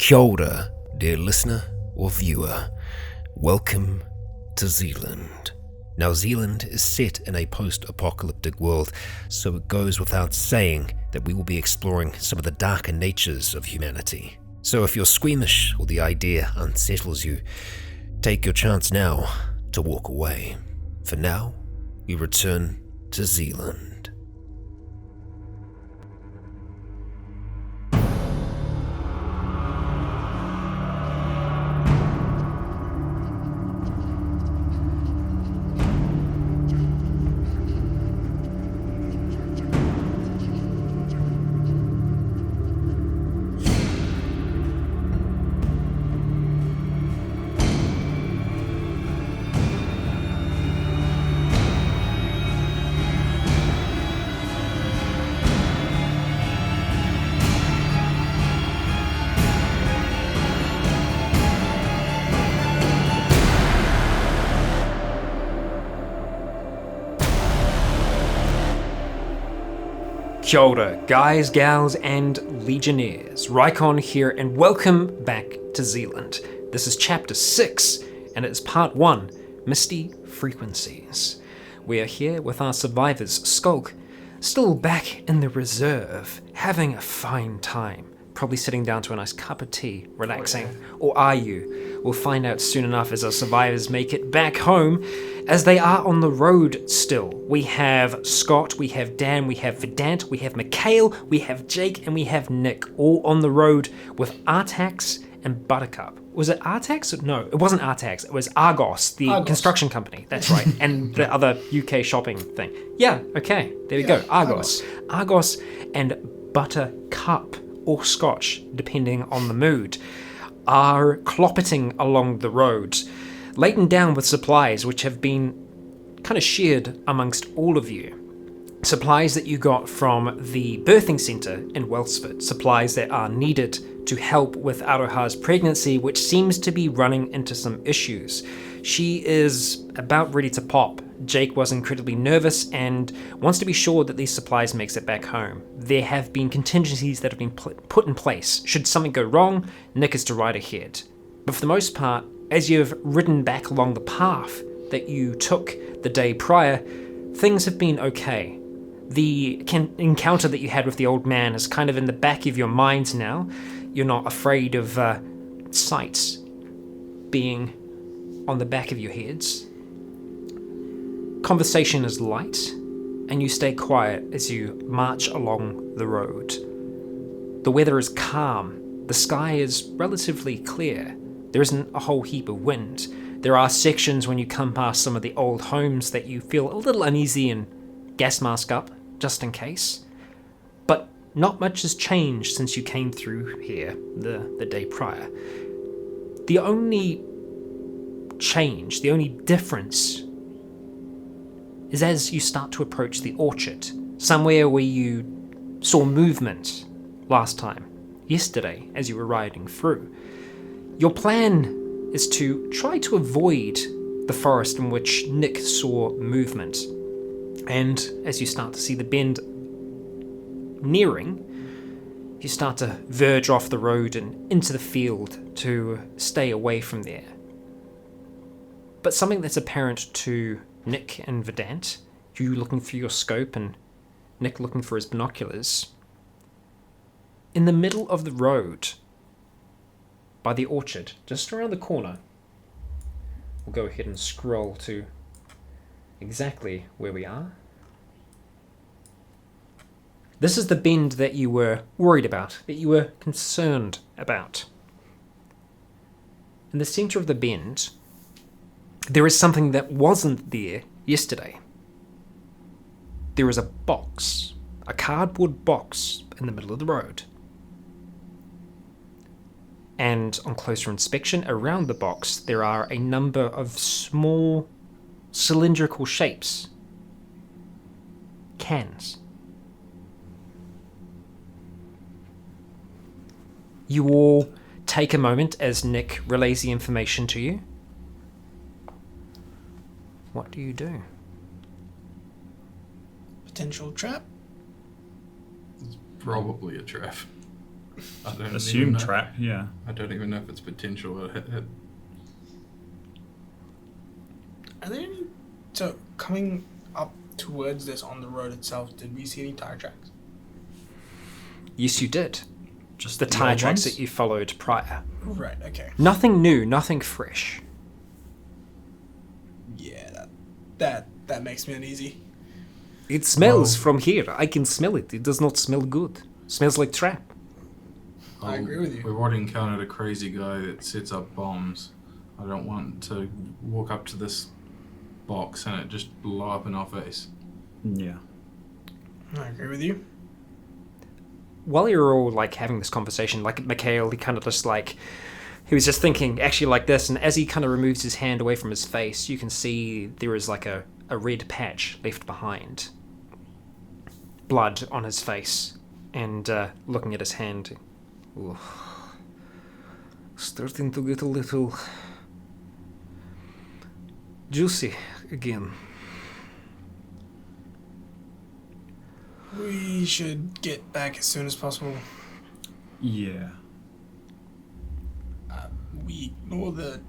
Kia ora, dear listener or viewer. Welcome to Zealand. Now, Zealand is set in a post-apocalyptic world, so it goes without saying that we will be exploring some of the darker natures of humanity. So if you're squeamish or the idea unsettles you, take your chance now to walk away. For now, we return to Zealand. Kia ora, guys, gals, and legionnaires. Rycon here, and welcome back to Zealand. This is Chapter 6, and it's Part 1, Misty Frequencies. We are here with our survivors, Skulk, still back in the reserve, having a fine time. Probably sitting down to a nice cup of tea, relaxing. Or are you? We'll find out soon enough as our survivors make it back home, as they are on the road still. We have Scott, we have Dan, we have Vedant, we have Mikhail, we have Jake, and we have Nick, all on the road with Artax and Buttercup. Was it Artax? No, it wasn't Artax. It was Argos, the construction company. That's right. And the other UK shopping thing. Yeah, okay. There we go. Argos. Argos and Buttercup, or Scotch, depending on the mood, are cloppeting along the road, laden down with supplies which have been kind of shared amongst all of you. Supplies that you got from the birthing centre in Welsford, supplies that are needed to help with Aroha's pregnancy, which seems to be running into some issues. She is about ready to pop. Jake was incredibly nervous and wants to be sure that these supplies makes it back home. There have been contingencies that have been put in place. Should something go wrong, Nick is to ride ahead. But for the most part, as you've ridden back along the path that you took the day prior, things have been okay. The encounter that you had with the old man is kind of in the back of your minds now. You're not afraid of sights being on the back of your heads. Conversation is light, and you stay quiet as you march along the road. The weather is calm. The sky is relatively clear. There isn't a whole heap of wind. There are sections when you come past some of the old homes that you feel a little uneasy and gas mask up, just in case. But not much has changed since you came through here the day prior. The only change, the only difference, is as you start to approach the orchard, somewhere where you saw movement last time, yesterday, as you were riding through. Your plan is to try to avoid the forest in which Nick saw movement. And as you start to see the bend nearing, you start to verge off the road and into the field to stay away from there. But something that's apparent to Nick and Vedant, you looking for your scope and Nick looking for his binoculars, in the middle of the road, by the orchard, just around the corner, we'll go ahead and scroll to exactly where we are. This is the bend that you were worried about, that you were concerned about. In the centre of the bend, there is something that wasn't there yesterday. There is a box, a cardboard box in the middle of the road. And on closer inspection, around the box, there are a number of small cylindrical shapes. Cans. You all take a moment as Nick relays the information to you. What do you do? Potential trap? It's probably a trap. I don't even Assume know. trap, yeah. I don't even know if it's potential. Are there any... So, coming up towards this on the road itself, did we see any tire tracks? Yes, you did. Just The tire old tracks ones? that you followed prior. Right, okay. Nothing new, nothing fresh. Yeah, that makes me uneasy. It smells from here. I can smell it. It does not smell good. Smells like trap. I agree with you. We've already encountered a crazy guy that sets up bombs. I don't want to walk up to this box and it just blow up in our face. Yeah. I agree with you. While you were all like having this conversation, like Mikhail, he kind of just like, he was just thinking actually like this, and as he kind of removes his hand away from his face, you can see there is like a red patch left behind. Blood on his face, and looking at his hand, ooh, starting to get a little juicy again. We should get back as soon as possible. Yeah. We ignore the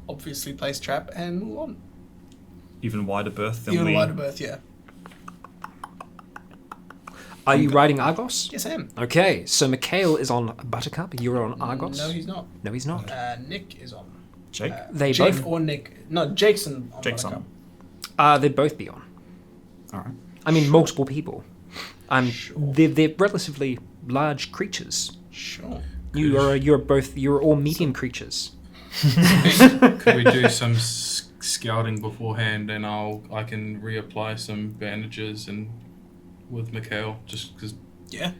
obviously placed trap and move on. Even wider berth than Even we... wider berth, yeah. Are you riding Argos? Yes, I am. Okay, so Mikhail is on Buttercup, you're on Argos? No, he's not. No, he's not. Nick is on. Jake? They Jake both... or Nick. No, Jake's on. Jake's Buttercup. on. They'd both be on. Alright. I mean, multiple people. Sure. They're relatively large creatures. Sure. You're all medium creatures. Could we do some scouting beforehand, and I can reapply some bandages and with Mikhail, just because Yeah.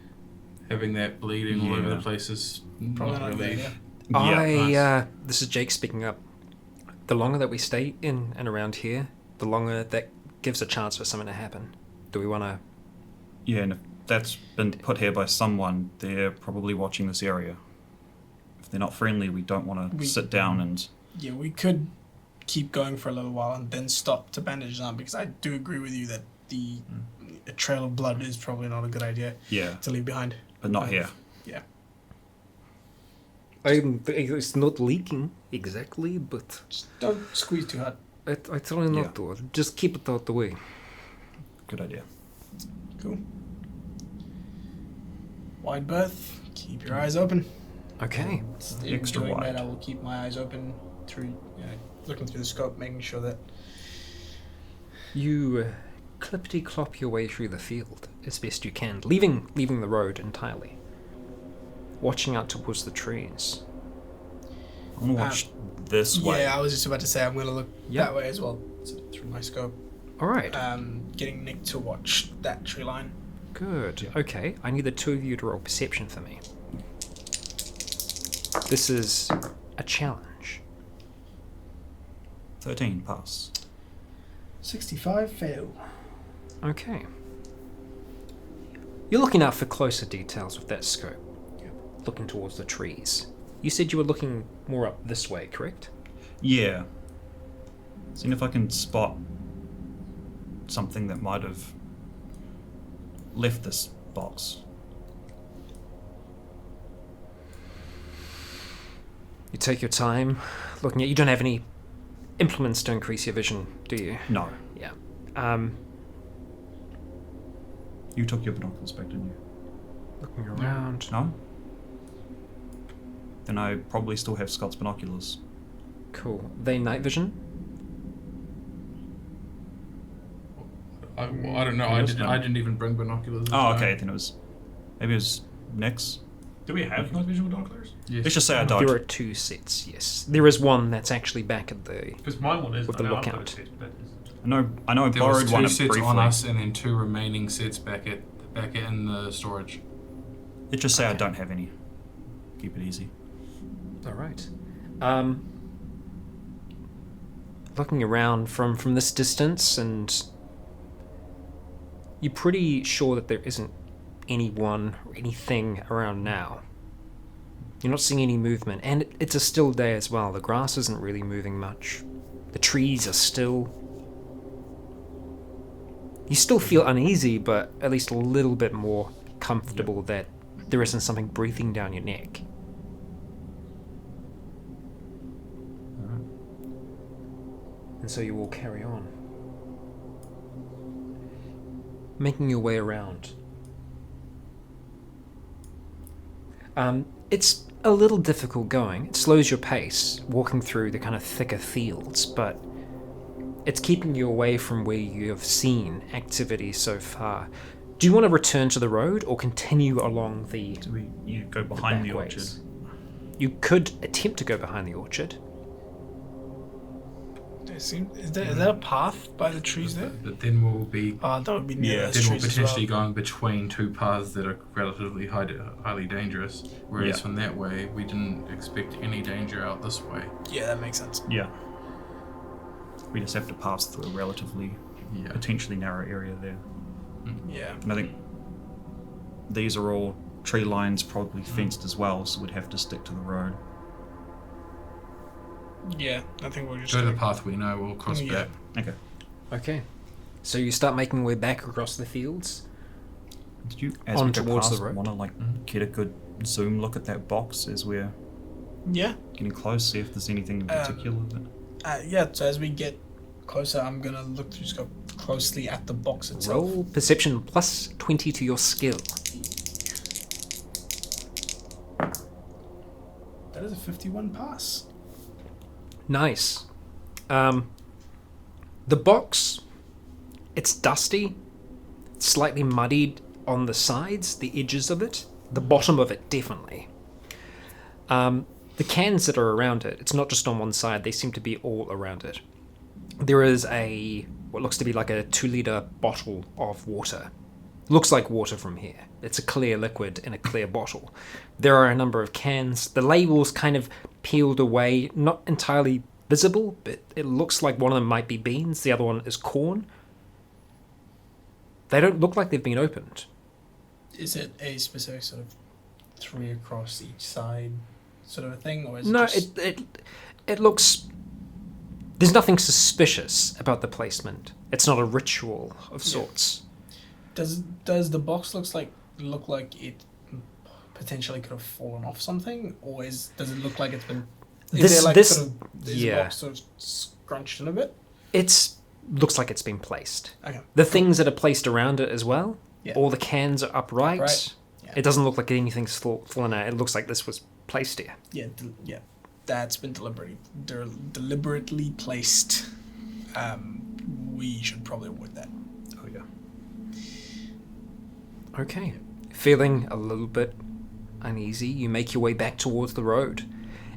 having that bleeding all over Yeah. the place is Probably not not a good really. idea. Yeah, This is Jake speaking up. The longer that we stay in and around here, the longer that gives a chance for something to happen. Do we want to... Yeah, and if that's been put here by someone, they're probably watching this area. If they're not friendly, we don't want to sit down and... Yeah, we could keep going for a little while and then stop to bandage them, because I do agree with you that a trail of blood is probably not a good idea Yeah, to leave behind. but not here. Yeah. It's not leaking exactly, but Just don't squeeze too hard. I try not Yeah. to. Just keep it out the way. Good idea. Cool. Wide berth. Keep your eyes open. Okay. In Extra doing wide. that, I will keep my eyes open through, looking through the scope, making sure that. You clippity-clop your way through the field as best you can, leaving the road entirely. Watching out towards the trees. I want to watch this way. Yeah, I was just about to say I'm going to look Yep. that way as well, through my scope. All right. Getting Nick to watch that tree line. Good. Okay. I need the two of you to roll perception for me. This is a challenge. 13, pass. 65 fail. Okay. You're looking out for closer details with that scope. Looking towards the trees. You said you were looking more up this way, correct? Yeah. Seeing if I can spot something that might have left this box. You take your time looking at... You don't have any implements to increase your vision, do you? No. Yeah. You took your binoculars back, didn't you? Looking around. No? Then I probably still have Scott's binoculars. Cool. They night vision? I don't know. I didn't even bring binoculars. Oh, okay. Then maybe it was Nick's. Do we have night vision binoculars? Yes. Let's just say I died. There are two sets, yes. There is one that's actually back at the... Because mine one is With the I know lookout. I've got a set, but I know I There was borrowed two one sets briefly. on us, and then two remaining sets back in the storage. Let's just say I Okay. don't have any. Keep it easy. All right. Looking around from this distance, and you're pretty sure that there isn't anyone or anything around now. You're not seeing any movement, and it's a still day as well. The grass isn't really moving much. The trees are still. You still feel uneasy, but at least a little bit more comfortable that there isn't something breathing down your neck. And so you all carry on, making your way around. It's a little difficult going. It slows your pace, walking through the kind of thicker fields, but it's keeping you away from where you have seen activity so far. Do you want to return to the road or continue along the... Do you go behind the back orchard? ways? You could attempt to go behind the orchard. Is there a path by the trees there? But then we'll be That would be near those then we'll trees as potentially well. going between two paths that are relatively highly dangerous. Whereas Yeah. from that way, we didn't expect any danger out this way. Yeah, that makes sense. Yeah. We just have to pass through a relatively Yeah. potentially narrow area there. Yeah. And I think these are all tree lines, probably fenced as well, so we'd have to stick to the road. Yeah, I think we're just Go to the gonna- path we know. We'll cross Yeah. back. Okay. Okay. So you start making your way back across the fields. Did you, as On we go towards the past, road? want to get a good zoom look at that box as we're Yeah. getting close, see if there's anything in particular that... Yeah, so as we get closer, I'm going to look through scope closely at the box itself. Roll perception plus 20 to your skill. That is a 51 pass. Nice. The box, it's dusty, slightly muddied on the sides, the edges of it, the bottom of it definitely. The cans that are around it, it's not just on one side, they seem to be all around it. There is what looks to be like a 2-liter bottle of water. Looks like water from here. It's a clear liquid in a clear bottle. There are a number of cans. The label's kind of peeled away, not entirely visible, but it looks like one of them might be beans, the other one is corn. They don't look like they've been opened. Is it a specific sort of 3 across each side sort of a thing, or is No, it just... it looks... There's nothing suspicious about the placement. It's not a ritual of sorts. Does the box look like it potentially could have fallen off something, or does it look like it's been? Is the box sort of scrunched in a bit? It's looks like it's been placed. Okay. The things that are placed around it as well. Yeah. All the cans are upright. Right. Yeah. It doesn't look like anything's fallen out. It looks like this was placed here. Yeah. Yeah. That's been deliberately placed. We should probably avoid that. Oh, yeah. Okay. Feeling a little bit uneasy, you make your way back towards the road.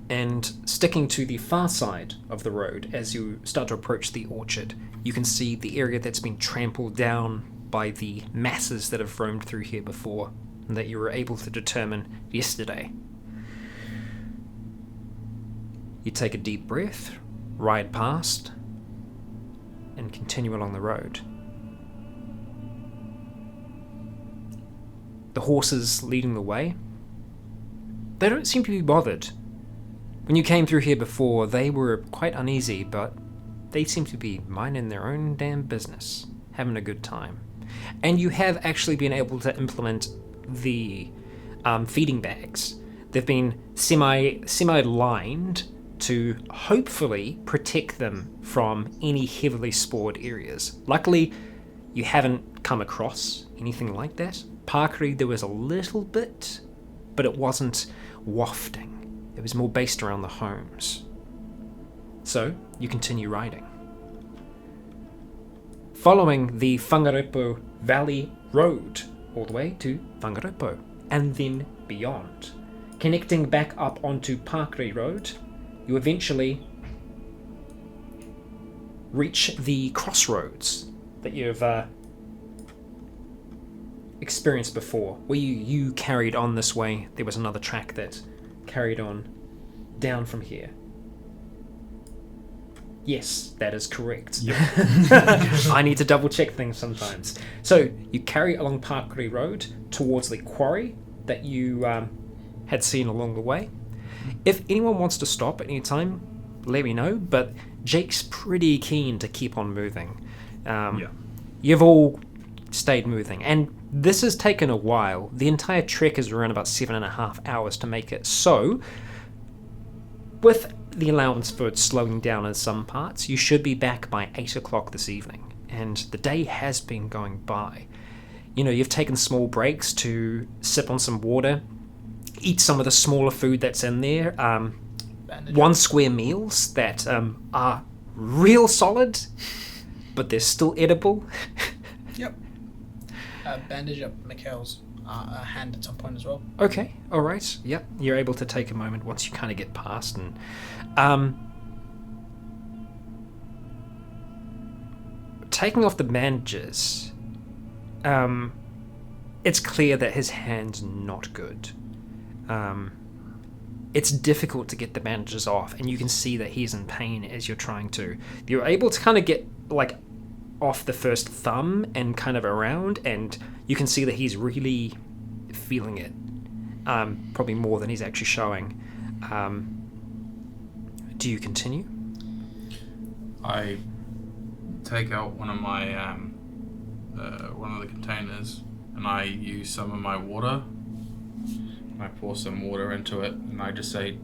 And sticking to the far side of the road, as you start to approach the orchard, you can see the area that's been trampled down by the masses that have roamed through here before, and that you were able to determine yesterday. You take a deep breath, ride past, and continue along the road. The horses leading the way, they don't seem to be bothered. When you came through here before, they were quite uneasy, but they seem to be minding their own damn business, having a good time. And you have actually been able to implement the feeding bags. They've been semi-lined to hopefully protect them from any heavily spored areas. Luckily, you haven't come across anything like that. Parkery, there was a little bit, but it wasn't wafting. It was more based around the homes. So, you continue riding. Following the Whangarepo Valley Road all the way to Whangarepo, and then beyond. Connecting back up onto Parkery Road, you eventually reach the crossroads that you've experienced before. Where you carried on this way, there was another track that carried on down from here. Yes, that is correct. Yep. I need to double check things sometimes. So you carry along Parkery Road towards the quarry that you had seen along the way. If anyone wants to stop at any time, let me know, but Jake's pretty keen to keep on moving. Yeah. You've all stayed moving. And this has taken a while. The entire trek is around about 7.5 hours to make it. So, with the allowance for it slowing down in some parts, you should be back by 8 o'clock this evening. And the day has been going by. You know, you've taken small breaks to sip on some water, eat some of the smaller food that's in there. 1 square meals that are real solid, but they're still edible. Yep. Bandage up Mikhail's hand at some point as well. Okay, alright. Yep, you're able to take a moment once you kind of get past. And taking off the bandages, it's clear that his hand's not good. It's difficult to get the bandages off, and you can see that he's in pain as you're trying to. You're able to kind of get, like, off the first thumb and kind of around, and you can see that he's really feeling it. Probably more than he's actually showing. Do you continue? I take out one of my one of the containers, and I use some of my water. I pour some water into it, and I just say,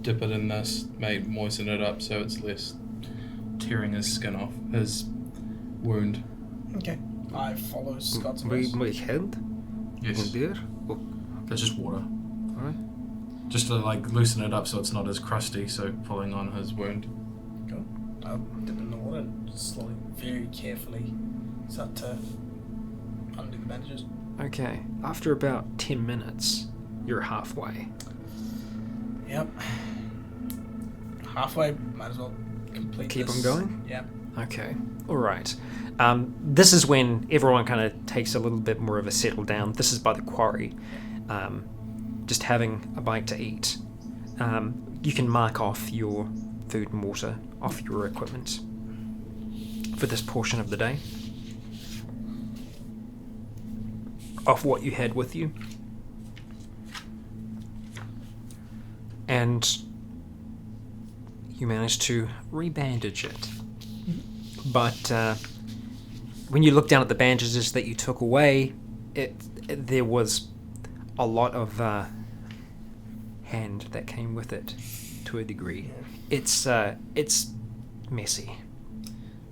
dip it in this, moisten it up so it's less tearing his skin off, his wound. Okay. I follow Scott's voice. My hand? Yes. There? That's just water. Alright. Just to loosen it up so it's not as crusty, so pulling on his wound. Go. I'll dip in the water and slowly, very carefully start to undo the bandages. Okay, after about 10 minutes, you're halfway. Yep. Halfway, might as well complete Keep this. on going? Yeah. Okay, alright. This is when everyone kind of takes a little bit more of a settle down. This is by the quarry. Just having a bite to eat. You can mark off your food and water off your equipment for this portion of the day. Of what you had with you. And you managed to rebandage it. But when you look down at the bandages that you took away, there was a lot of hand that came with it, to a degree. It's messy.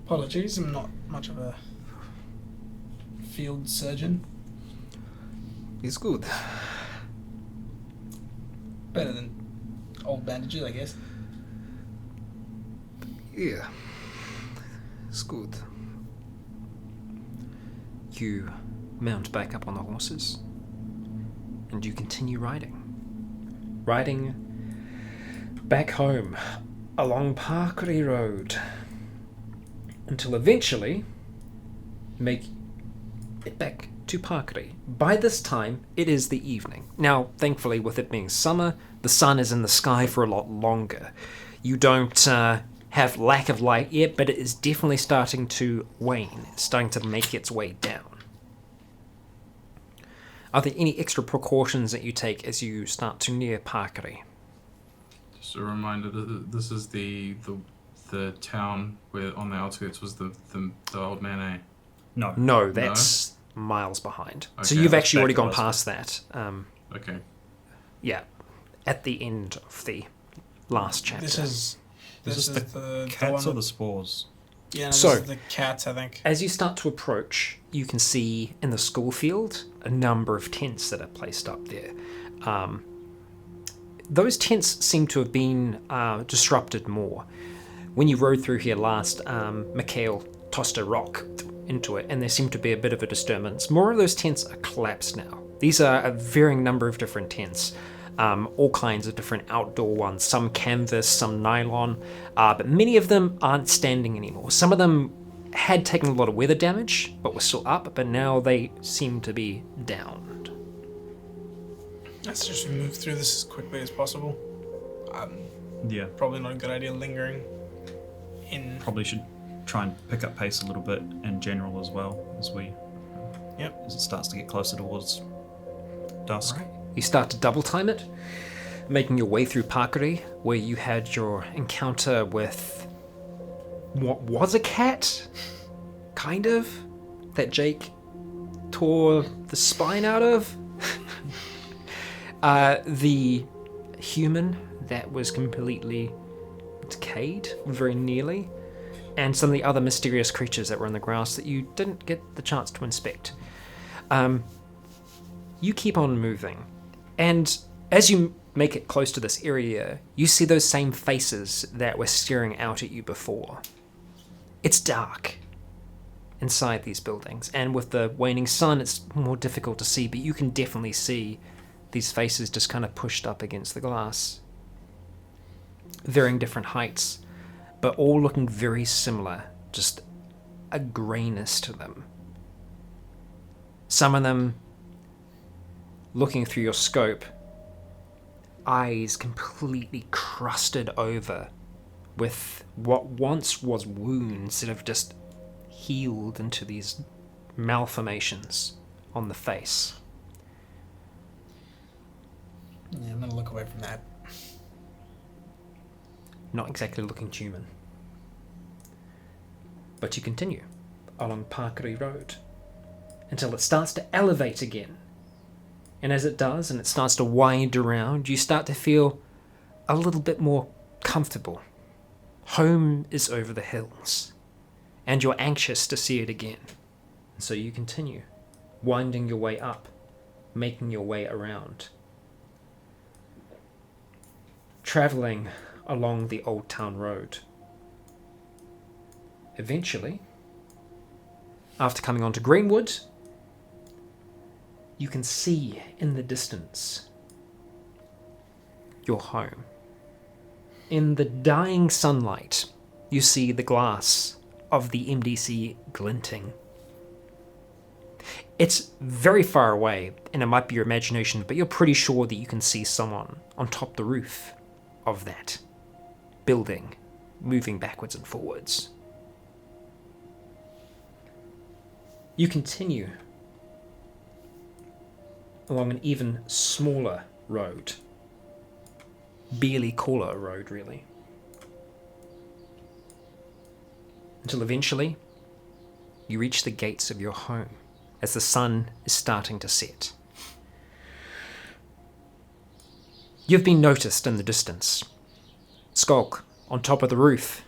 Apologies, I'm not much of a field surgeon. It's good. Better than old bandages, I guess. Yeah. It's good. You mount back up on the horses, and you continue riding. Riding back home along Parkery Road until eventually make it back to Parkery. By this time, it is the evening. Now, thankfully, with it being summer, the sun is in the sky for a lot longer. You don't have lack of light yet, but it is definitely starting to wane. It's starting to make its way down. Are there any extra precautions that you take as you start to near Parkery? Just a reminder, this is the town where on the outskirts was the old man, eh? No, that's miles behind. Okay. So you've actually already Back gone to past that. Okay. Yeah, at the end of the last chapter. This is the Cats one or the spores? Yeah, no, So- this is the cats, I think. As you start to approach, you can see in the school field a number of tents that are placed up there. Those tents seem to have been disrupted more. When you rode through here last, Mikhail tossed a rock into it, and there seemed to be a bit of a disturbance. More of those tents are collapsed now. These are a varying number of different tents. All kinds of different outdoor ones, some canvas, some nylon, but many of them aren't standing anymore. Some of them had taken a lot of weather damage, but were still up, but now they seem to be downed. Let's just move through this as quickly as possible. Yeah. Probably not a good idea lingering in. Probably should try and pick up pace a little bit in general as well as as it starts to get closer towards dusk. Right. You start to double time it, making your way through Parkery, where you had your encounter with what was a cat, kind of. that Jake tore the spine out of. The human that was completely decayed, very nearly, and some of the other mysterious creatures that were in the grass that you didn't get the chance to inspect. You keep on moving, and as you make it close to this area, you see those same faces that were staring out at you before. It's dark inside these buildings, and with the waning sun, it's more difficult to see, but you can definitely see these faces just kind of pushed up against the glass. Varying different heights, but all looking very similar, just a greyness to them. Some of them, looking through your scope, eyes completely crusted over with what once was wounds that have just healed into these malformations on the face. Yeah, I'm gonna look away from that. Not exactly looking human. But you continue along Parkery Road until it starts to elevate again. And as it does, and it starts to wind around, you start to feel a little bit more comfortable. Home is over the hills, and you're anxious to see it again. And so you continue, winding your way up, making your way around. Travelling along the Old Town Road. Eventually, after coming onto Greenwood, you can see in the distance your home. In the dying sunlight, you see the glass of the MDC glinting. It's very far away, and it might be your imagination, but you're pretty sure that you can see someone on top of the roof of that building, moving backwards and forwards. You continue along an even smaller road. Barely call it a road, really. Until eventually, you reach the gates of your home as the sun is starting to set. You've been noticed in the distance. Skulk on top of the roof.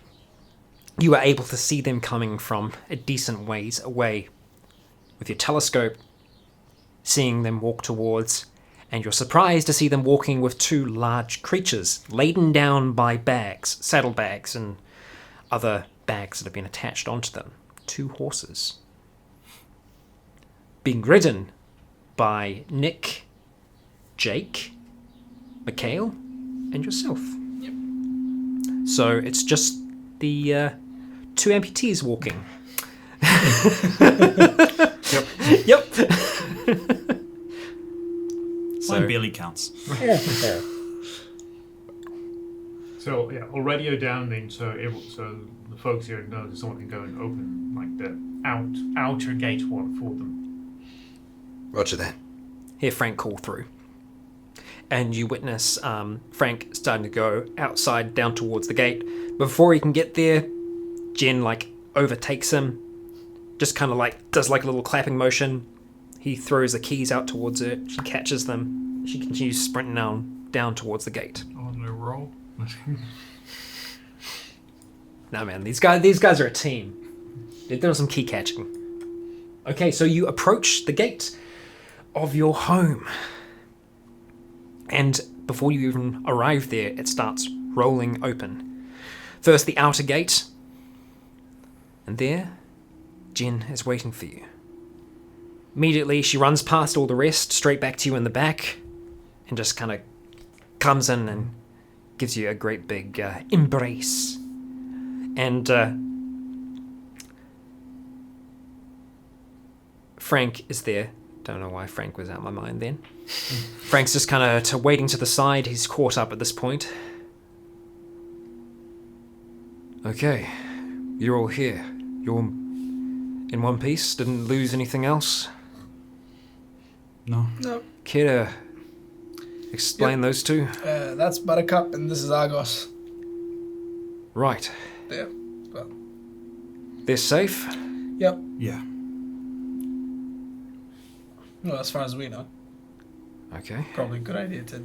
You are able to see them coming from a decent ways away. With your telescope, seeing them walk towards, and you're surprised to see them walking with two large creatures laden down by bags, saddlebags, and other bags that have been attached onto them. Two horses. Being ridden by Nick, Jake, Mikhail, and yourself. Yep. So it's just the two amputees walking. Yep. Mine barely counts. So yeah, I'll radio down then, so the folks here know that someone can go and open like the outer gate one for them. Roger that. Hear Frank call through, and you witness Frank starting to go outside down towards the gate. Before he can get there, Jen overtakes him, just kind of does a little clapping motion. He throws the keys out towards her. She catches them. She continues sprinting down towards the gate. On the roll. No, man, these guys are a team. They're doing some key catching. Okay, so you approach the gate of your home. And before you even arrive there, it starts rolling open. First the outer gate. And there, Jen is waiting for you. Immediately, she runs past all the rest, straight back to you in the back, and just kind of comes in and gives you a great big embrace. And Frank is there. Don't know why Frank was out of my mind then. Frank's just kind of waiting to the side. He's caught up at this point. Okay, you're all here. You're in one piece? Didn't lose anything else? No. No. Care to explain those two? That's Buttercup and this is Argos. Right. Yeah. Well. They're safe? Yep. Yeah. Well, as far as we know. Okay. Probably a good idea to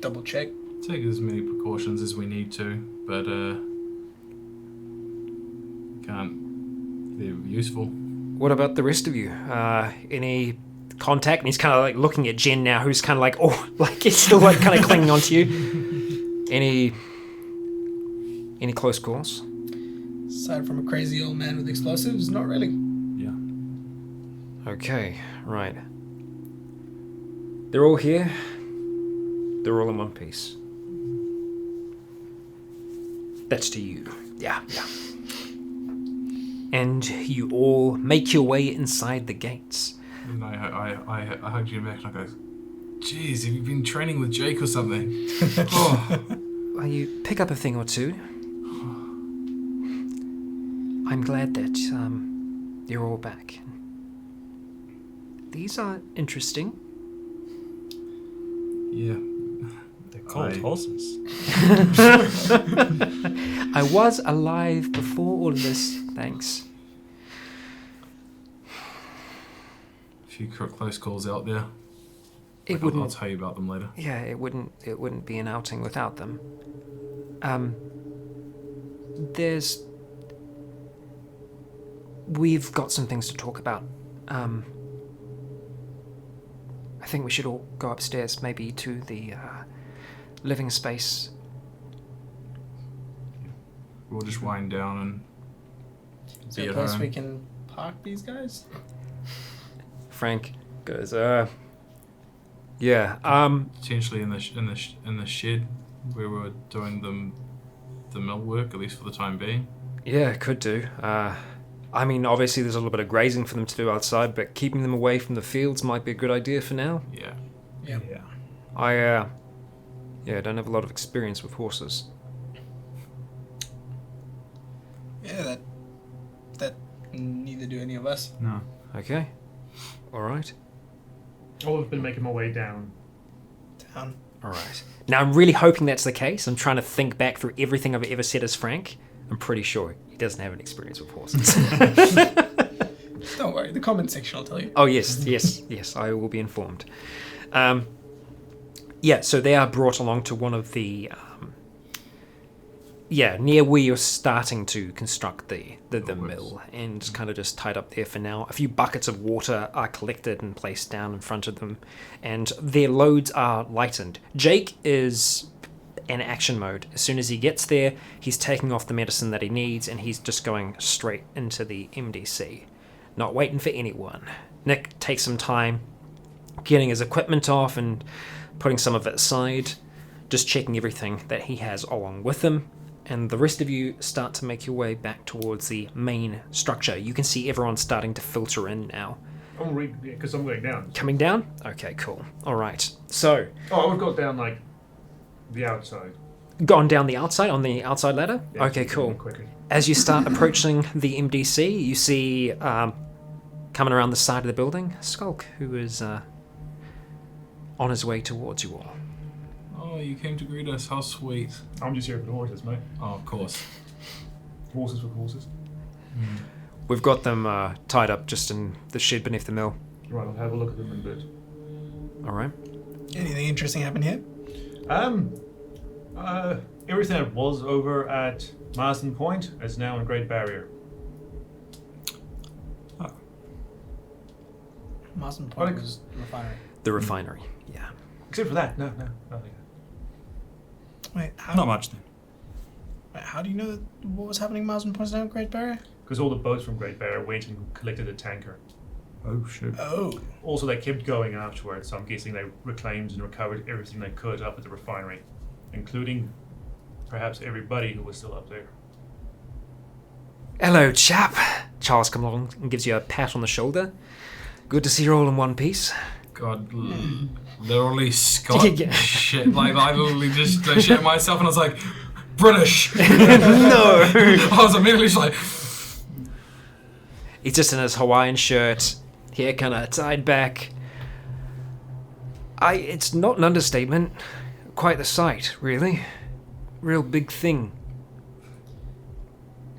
double check. Take as many precautions as we need to, but can't. They're useful. What about the rest of you? Any contact? And he's kind of like looking at Jen now, who's kind of like, oh, like he's still like kind of clinging onto you. Any close calls? Aside from a crazy old man with explosives, not really. Yeah. Okay, right. They're all here. They're all in one piece. That's to you. Yeah. And you all make your way inside the gates. And I hugged you back and I go, "Jeez, have you been training with Jake or something?" Oh. Well, you pick up a thing or two. I'm glad that you're all back. These are interesting. Yeah. They're called horses. I was alive before all of this, thanks. A few close calls out there. I'll tell you about them later. Yeah, it wouldn't be an outing without them. We've got some things to talk about. I think we should all go upstairs, maybe to the living space. We'll just wind down and Is be there a at place home. we can park these guys? Frank goes, yeah. Potentially in the shed where we were doing the mill work, at least for the time being. Yeah, could do. I mean, obviously there's a little bit of grazing for them to do outside, but keeping them away from the fields might be a good idea for now. Yeah. I don't have a lot of experience with horses. Yeah, that neither do any of us. No. Okay. All right. I've been making my way down. Down. All right. Now, I'm really hoping that's the case. I'm trying to think back through everything I've ever said as Frank. I'm pretty sure he doesn't have an experience with horses. Don't worry, the comment section will tell you. Oh, yes, I will be informed. So they are brought along to one of the... near where you're starting to construct the mill, and kind of just tied up there for now. A few buckets of water are collected and placed down in front of them, and their loads are lightened. Jake is in action mode. As soon as he gets there, he's taking off the medicine that he needs, and he's just going straight into the MDC. Not waiting for anyone. Nick takes some time getting his equipment off and putting some of it aside, just checking everything that he has along with him. And the rest of you start to make your way back towards the main structure. You can see everyone starting to filter in now. Because I'm going down. Coming down? Okay, cool. All right. So... Oh, we've got down, the outside. Gone down the outside, on the outside ladder? Yeah, okay, cool. Quickly. As you start approaching the MDC, you see, coming around the side of the building, Skulk, who is on his way towards you all. Oh, you came to greet us. How sweet. I'm just here for the horses, mate. Oh, of course. Horses with horses. We've got them tied up just in the shed beneath the mill. Right, I'll have a look at them in a bit. All right. Anything interesting happen here? Everything that was over at Marsden Point is now in Great Barrier. Marsden Point was refinery. The refinery, yeah. Except for that, no, nothing. Wait, Not much then. Wait, how do you know what was happening in Marsden Point down at Great Barrier? Because all the boats from Great Barrier went and collected a tanker. Oh, shit. Oh. Also, they kept going afterwards, so I'm guessing they reclaimed and recovered everything they could up at the refinery, including perhaps everybody who was still up there. Hello, chap. Charles comes along and gives you a pat on the shoulder. Good to see you all in one piece. God, literally Scott shit. I literally just shit myself and I was like, British. No. I was immediately just like... He's just in his Hawaiian shirt, hair kind of tied back. It's not an understatement. Quite the sight, really. Real big thing.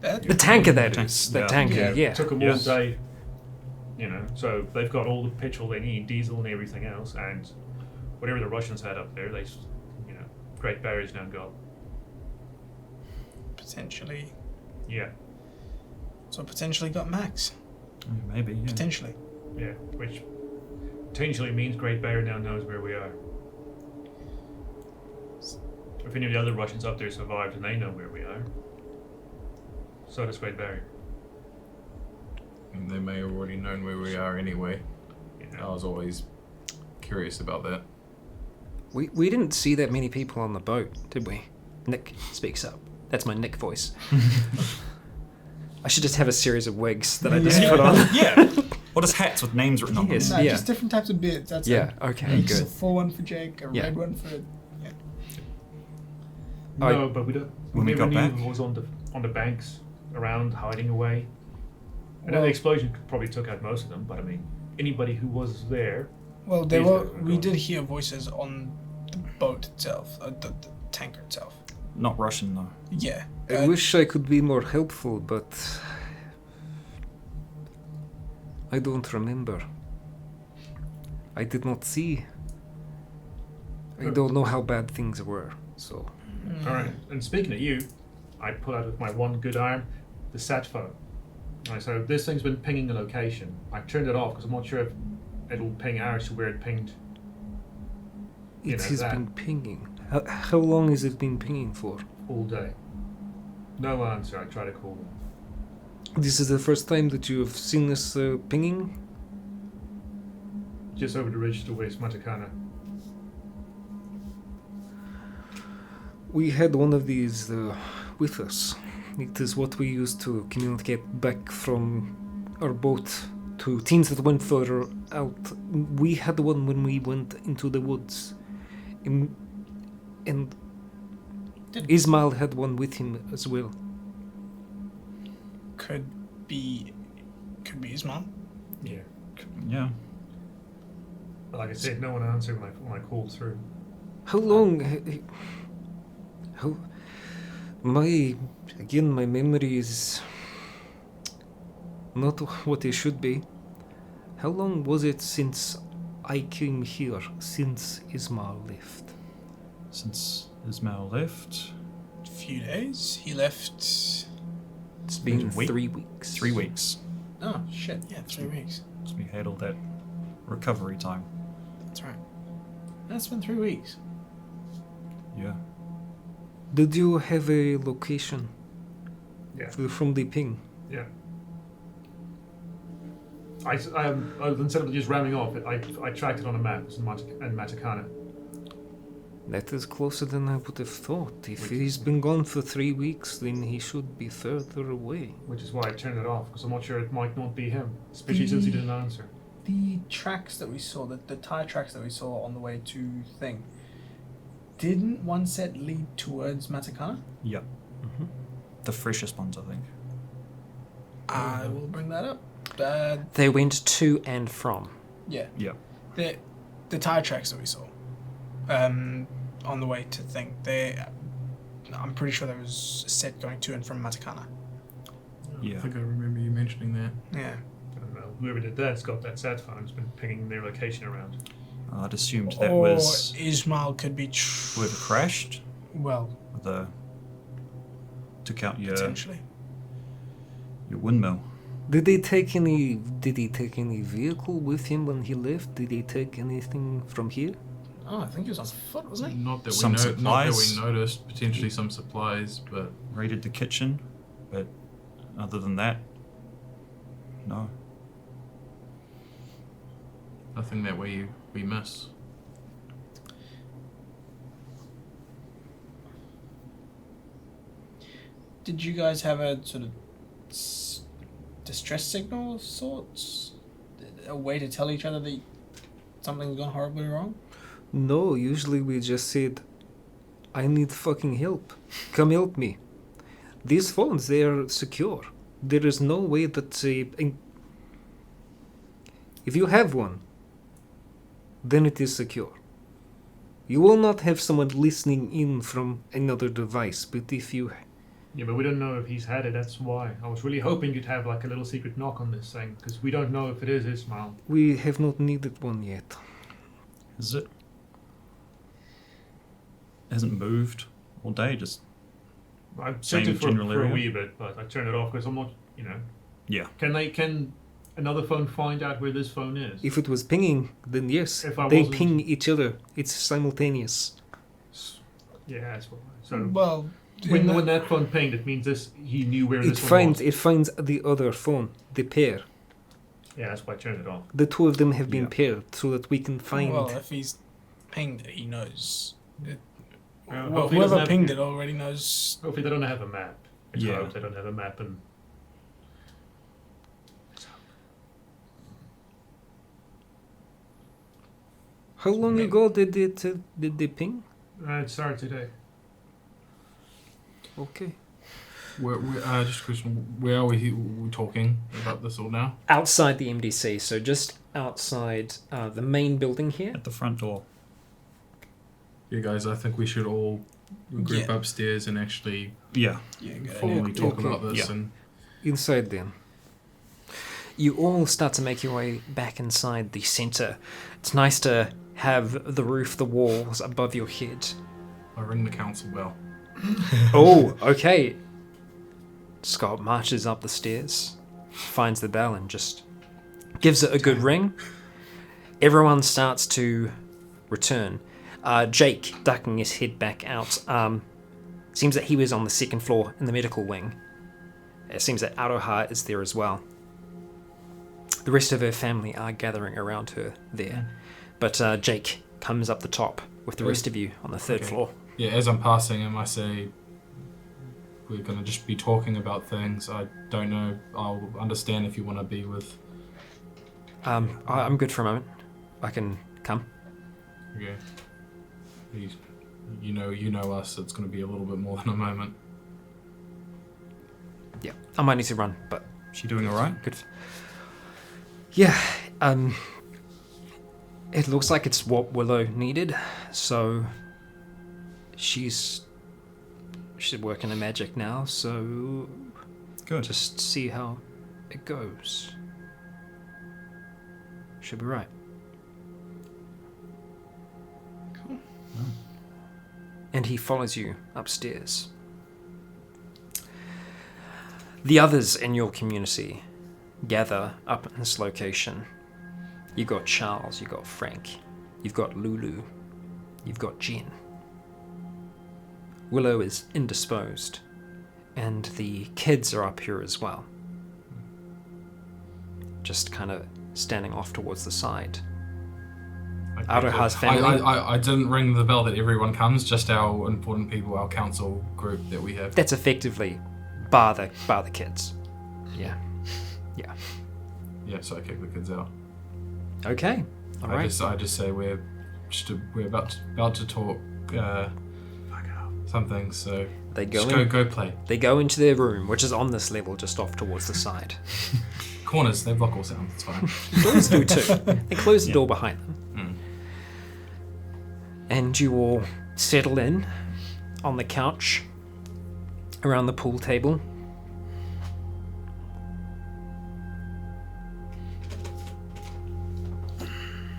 The tanker, that is. The tanker, yeah. Took them all day. You know, so they've got all the petrol they need, diesel and everything else, and whatever the Russians had up there, they, you know, Great Barrier's now got. Potentially. Yeah. So potentially got Max. Maybe, yeah. Potentially. Yeah, which potentially means Great Barrier now knows where we are. If any of the other Russians up there survived, and they know where we are, so does Great Barrier. And they may have already known where we are anyway. You I know? was always curious about that. We didn't see that many people on the boat, did we? Nick speaks up. That's my Nick voice. I should just have a series of wigs that I just put on. Yeah. Or just hats with names written on them. Yes. No, Yeah. just different types of beards. That's Yeah, it. okay, It's a good. full one for Jake, a Yeah. red one for. No, but we don't. When we never got knew back? who was on the banks, around hiding away. I know Well- the explosion probably took out most of them, but I mean, anybody who was there. Well, These guys are we gone. did hear voices on the boat itself, the tanker itself. Not Russian, though. Yeah. I wish I could be more helpful, but I don't remember. I did not see. I don't know how bad things were, so. All right. And speaking of you, I pull out with my one good arm the satphone. All right, so this thing's been pinging a location. I turned it off because I'm not sure if it'll ping ours to where it pinged. You It know, has that. been pinging. How long has it been pinging for? All day. No answer. I try to call them. This is the first time that you have seen this pinging? Just over the ridge to West Matacana. We had one of these with us. It is what we used to communicate back from our boat to teams that went further out. We had one when we went into the woods. And Ismail had one with him as well. Could be Ismail. Yeah. Yeah. But like I said, no one answered when I called through. How long? How? My memory is not what it should be. How long was it since I came here? Since Ismail left? Since Ismail left, A few days. He left. It's been Wait. 3 weeks. 3 weeks. Oh shit! Yeah, 3 weeks. So we had all that recovery time. That's right. That's been 3 weeks. Yeah. Did you have a location Yeah. from the ping? Yeah. Instead of just ramming off it, I tracked it on a map. It's in Matacana. That is closer than I would have thought. If he's been gone for 3 weeks, then he should be further away. Which is why I turned it off, because I'm not sure it might not be him, especially since he didn't answer. The tracks that we saw, the tire tracks that we saw on the way to thing, didn't one set lead towards Matacana? Yep. Mm-hmm. The freshest ones, I think. I will bring that up. They went to and from. Yeah. Yep. The tire tracks that we saw, on the way to thing, I'm pretty sure there was a set going to and from Matacana. Yeah. I think I remember you mentioning that. Yeah. I don't know. Whoever did that's got that sat phone. It's been pinging their location around. I'd assumed that or was Ismail could be. whoever crashed. Well, Took out your potentially. windmill. Did he take any vehicle with him when he left? Did he take anything from here? Oh, I think he was on foot, wasn't he? Not that Some not that supplies. we noticed. Potentially some supplies, but Raided the kitchen, but other than that, no. nothing that we miss. Did you guys have a sort of distress signal of sorts? A way to tell each other that something's gone horribly wrong? No, usually we just said, I need fucking help. Come help me. These phones, they are secure. There is no way that if you have one, then it is secure. You will not have someone listening in from another device, but if you Yeah, but we don't know if he's had it, that's why. I was really hoping you'd have like a little secret knock on this thing, because we don't know if it is Ismail. We have not needed one yet. Is it? Hasn't moved all day, just... I set it for general a area? wee bit, but I turned it off because I'm not, Yeah. Can another phone find out where this phone is? If it was pinging, then yes. If I They wasn't- ping each other. It's simultaneous. Yeah, that's what. So Well, when that phone pinged, it means he knew where It this one was. finds the other phone, the pair. Yeah, that's why I turned it off. The two of them have been Yeah. paired so that we can find. well, if he's pinged it, he knows. Hopefully he doesn't Whoever have- pinged it already knows. Hopefully they don't have a map. Let's Yeah. hope they don't have a map and. How long ago did they ping? It started today. Okay. Just a question. Where are we talking about this all now? Outside the MDC, so just outside the main building here. At the front door. Yeah, guys, I think we should all group Yeah. upstairs and actually Yeah. Yeah, good formally idea. talk Okay. about this. Yeah. And Inside then. You all start to make your way back inside the center. It's nice to have the roof, the walls above your head. I ring the council bell. Oh, okay. Scott marches up the stairs, finds the bell, and just gives it a good ring. Everyone starts to return. Jake, ducking his head back out, seems that he was on the second floor in the medical wing. It seems that Aroha is there as well. The rest of her family are gathering around her there. But Jake comes up the top with the rest of you on the third Okay. floor. Yeah, as I'm passing him, I say, we're going to just be talking about things. I don't know. I'll understand if you want to be with... I'm good for a moment. I can come. Okay. You know us. It's going to be a little bit more than a moment. Yeah, I might need to run, but She doing alright? good. Yeah, it looks like it's what Willow needed, so she's working her magic now, so Good. just see how it goes. Should be right. Cool. And he follows you upstairs. The others in your community gather up in this location. You got Charles, you got Frank, you've got Lulu, you've got Jen. Willow is indisposed, and the kids are up here as well. Just kind of standing off towards the side. Aroha's family. I didn't ring the bell that everyone comes, just our important people, our council group that we have. That's effectively bar the kids. Yeah. Yeah. Yeah, so I kick the kids out. Okay. All right. I just say we're about to talk something. So They go just in. go play. They go into their room, which is on this level, just off towards the side. Corners, they block all sounds. It's fine. Doors do too. They close the door behind them. Mm. And you all settle in on the couch around the pool table.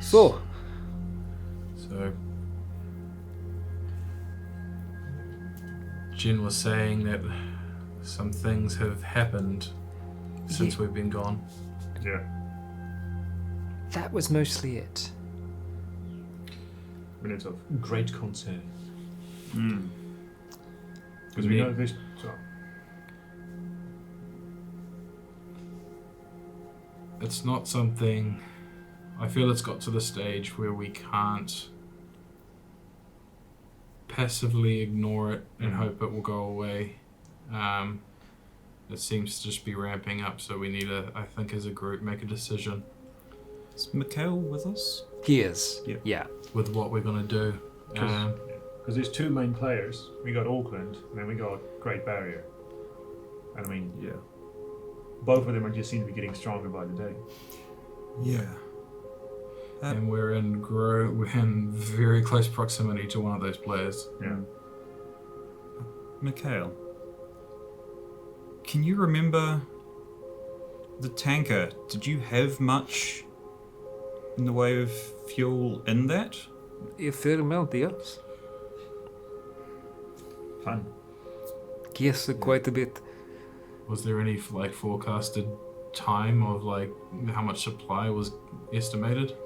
So, So Jen was saying that some things have happened since we've been gone. Yeah. that was mostly it. Minutes of great concern. Mm. Because we know this. So, It's not something. I feel it's got to the stage where we can't passively ignore it and hope it will go away. It seems to just be ramping up, so we need to, I think, as a group, make a decision Is Mikhail with us? He is. Yeah. Yeah. with what we're gonna do. Because there's two main players. We got Auckland, and then we got Great Barrier. And I mean, Yeah. both of them are just seem to be getting stronger by the day. Yeah. And we're in very close proximity to one of those players. Yeah. Mikhail, Can you remember the tanker? Did you have much in the way of fuel in that? A fair amount, yes. Fun. Yes, quite a bit. Was there any like forecasted time of like how much supply was estimated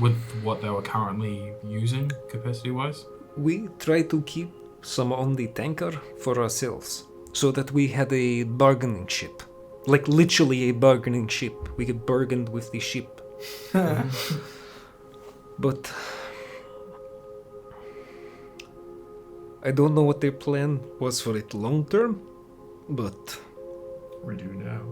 with what they were currently using capacity-wise? We try to keep some on the tanker for ourselves, so that we had a bargaining chip. Like literally a bargaining chip. We could bargain with the ship. But I don't know what their plan was for it long term, but We do now.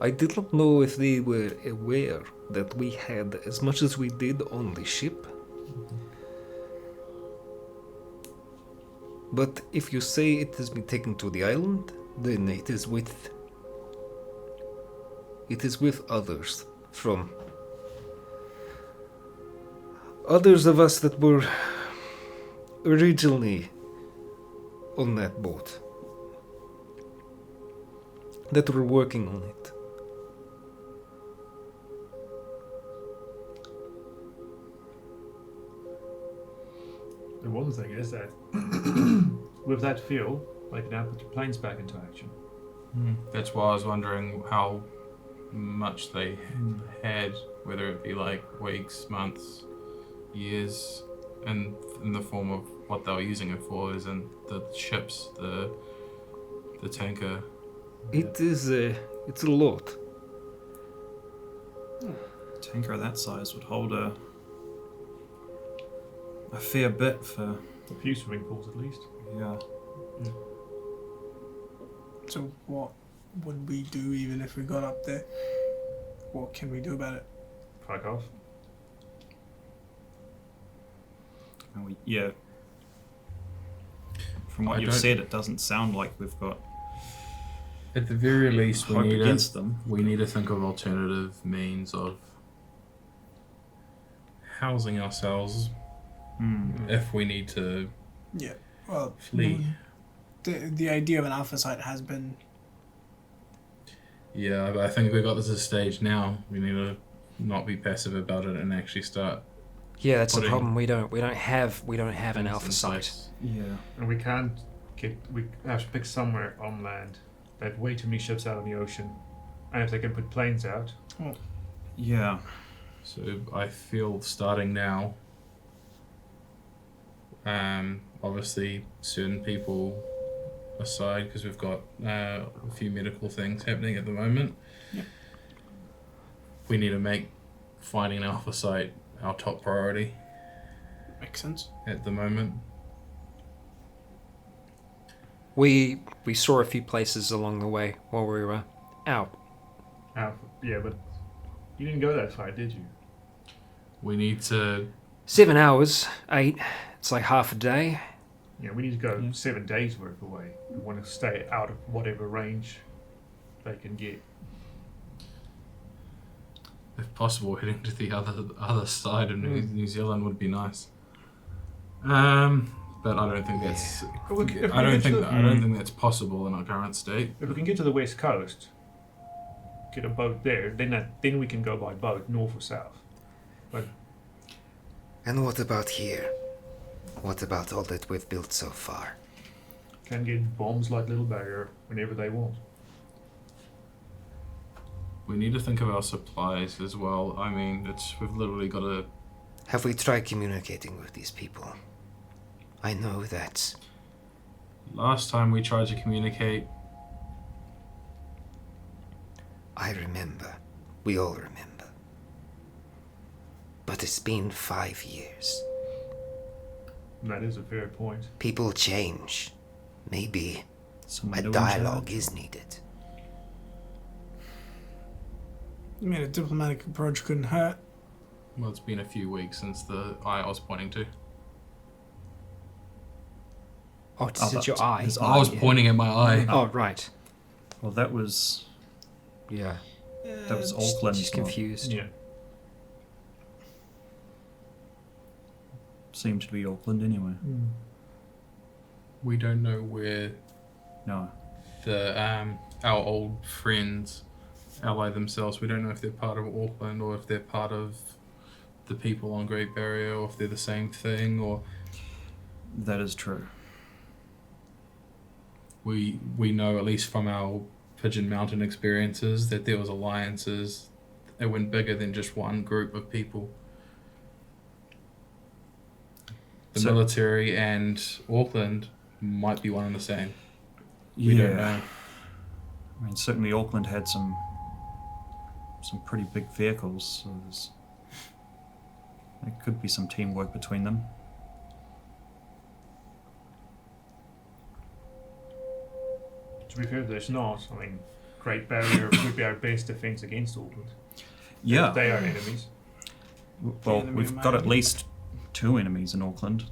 I did not know if they were aware that we had as much as we did on the ship. But if you say it has been taken to the island, then it is with others from others of us that were originally on that boat, that were working on it. The one thing is that with that fuel, they can now put the planes back into action. That's why I was wondering how much they had, whether it be like weeks, months, years, and in the form of what they were using it for, is in the ships, the tanker. It's a lot. A tanker of that size would hold a fair bit for... A few swimming pools at least. Yeah. So what would we do even if we got up there? What can we do about it? Fuck off. And yeah. From what I you've don't- said, it doesn't sound like we've got At the very least, hope against them. we need to think of alternative means of housing ourselves if we need to Yeah. Well, flee. the idea of an alpha site has been. Yeah, but I think we got to this stage now. We need to not be passive about it and actually start. Yeah, that's the Putting problem. We don't have an things alpha in site. place. Yeah. And we can't get. We have to pick somewhere on land. They have way too many ships out on the ocean. And if they can put planes out, Yeah. So I feel starting now. Obviously, certain people aside, because we've got a few medical things happening at the moment. Yep. We need to make finding an alpha site our top priority Makes sense. at the moment. We saw a few places along the way while we were out. yeah, but you didn't go that far, did you? We need to 7 hours, 8. It's like half a day. Yeah, we need to go 7 days worth away. We want to stay out of whatever range they can get. if possible, heading to the other side of New Zealand would be nice. But I don't think that's. I don't think that's possible in our current state. If we can get to the west coast, get a boat there, then we can go by boat north or south. But And what about here? What about all that we've built so far? can get bombs like Little Barrier whenever they want. We need to think of our supplies as well. I mean, we've literally got to. Have we tried communicating with these people? I know that Last time we tried to communicate, I remember. We all remember. But it's been 5 years. That is a fair point. People change. Maybe Someone a new in dialogue charge. is needed. I mean, a diplomatic approach couldn't hurt. well, it's been a few weeks since the eye I was pointing to. Oh, it's your eye. his I was yeah. pointing at my eye. Oh, right. Well, that was Yeah. Auckland. She's confused. Yeah. Seemed to be Auckland anyway. We don't know where No. the our old friends ally themselves. We don't know if they're part of Auckland or if they're part of the people on Great Barrier, or if they're the same thing, or That is true. we know, at least from our Pigeon Mountain experiences, that there was alliances that went bigger than just one group of people. The military and Auckland might be one and the same. We don't know. I mean, certainly Auckland had some pretty big vehicles, so there could be some teamwork between them. To be fair, there's not. I mean, Great Barrier would be our best defense against Auckland. Yeah. They are enemies. Well, enemy we've of got mine. at least 2 enemies in Auckland.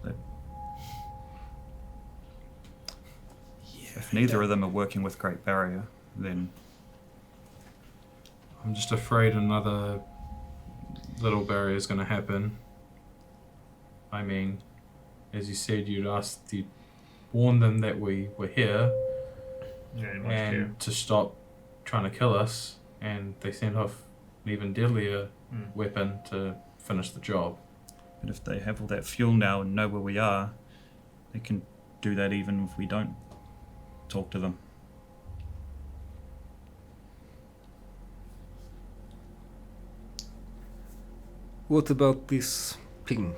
If neither of them are working with Great Barrier, then I'm just afraid another little barrier is going to happen. I mean, as you said, you'd warn them that we were here Yeah, much and care. to stop trying to kill us, and they sent off an even deadlier weapon to finish the job. but if they have all that fuel now and know where we are, they can do that even if we don't talk to them. What about this ping?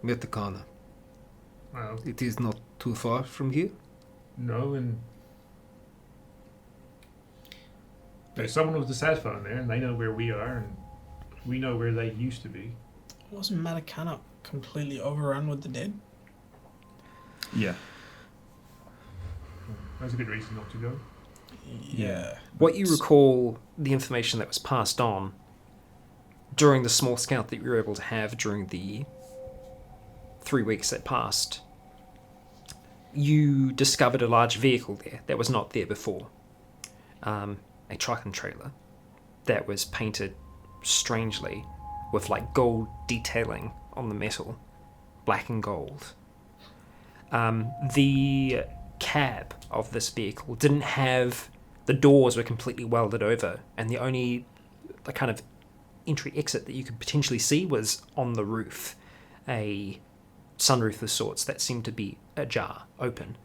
Metacana. Well, It is not too far from here. no, and there's someone with the satphone there, and they know where we are, and we know where they used to be. Wasn't Matacana completely overrun with the dead? Yeah. That's a good reason not to go. Yeah. What you recall, the information that was passed on during the small scout that you were able to have during the 3 weeks that passed, you discovered a large vehicle there that was not there before. A truck and trailer that was painted strangely with like gold detailing on the metal, black and gold. The cab of this vehicle didn't have, the doors were completely welded over, and the only the kind of entry exit that you could potentially see was on the roof, a sunroof of sorts that seemed to be ajar, open.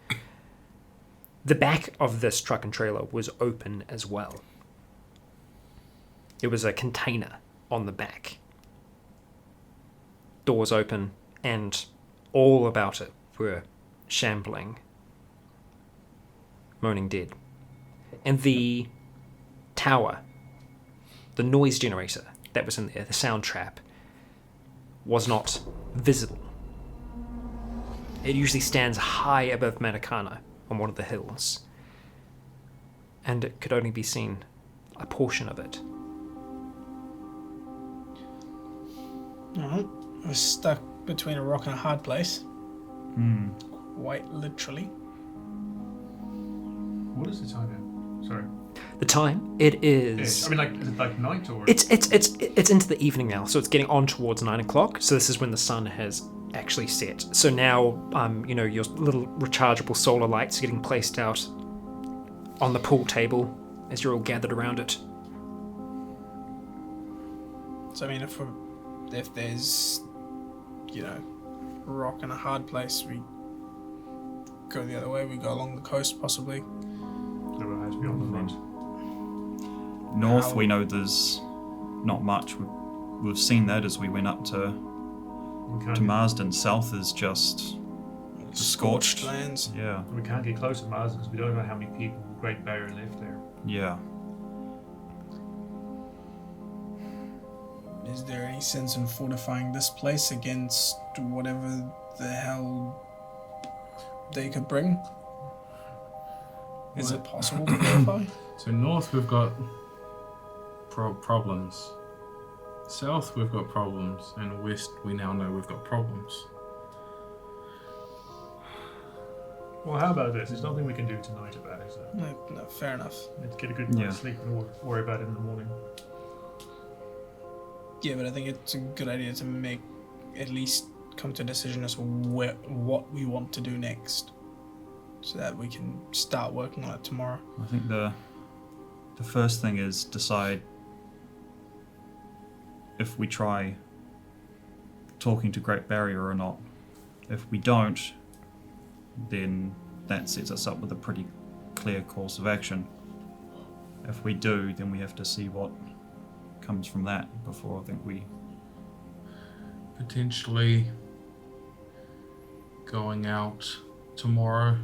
The back of this truck and trailer was open as well. It was a container on the back. Doors open, and all about it were shambling, moaning dead. And the tower, the noise generator that was in there, the sound trap, was not visible. It usually stands high above Matacana on one of the hills, and it could only be seen a portion of it. Alright. We're stuck between a rock and a hard place. Hmm. Quite literally. What is the time now? Sorry. The time, it is... I mean, like, is it like night or? It's into the evening now, so it's getting on towards 9 o'clock. So this is when the sun has actually set. So now, your little rechargeable solar lights are getting placed out on the pool table as you're all gathered around it. So I mean, if there's, a rock and a hard place, we go the other way. We go along the coast, possibly. So it has to be on the front. North, we know there's not much. We've seen that as we went up to We can't, Marsden. South is just scorched. lands. Yeah. we can't get close to Mars because we don't know how many people Great Barrier left there. Yeah. Is there any sense in fortifying this place against whatever the hell they could bring? Is it possible to fortify? So north we've got problems. South we've got problems, and west we now know we've got problems. Well, how about this? There's nothing we can do tonight about it, so No, fair enough. let's get a good night's Yeah. sleep and worry about it in the morning. Yeah, but I think it's a good idea to make at least come to a decision as to what we want to do next, so that we can start working on it tomorrow. I think the first thing is decide if we try talking to Great Barrier or not. If we don't, then that sets us up with a pretty clear course of action. If we do, then we have to see what comes from that before I think we... Potentially going out tomorrow,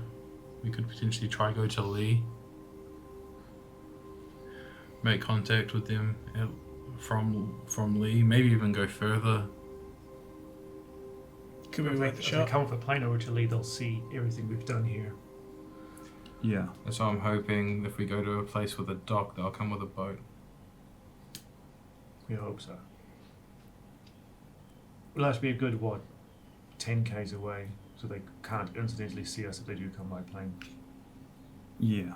we could potentially try go to Lee. Make contact with them from Lee, maybe even go further. Could we make the If shot? they come with a plane over to Lee, they'll see everything we've done here. Yeah. That's why I'm hoping if we go to a place with a dock, they'll come with a boat. We hope so. We'll have to be a good, 10 k's away, so they can't incidentally see us if they do come by plane. Yeah.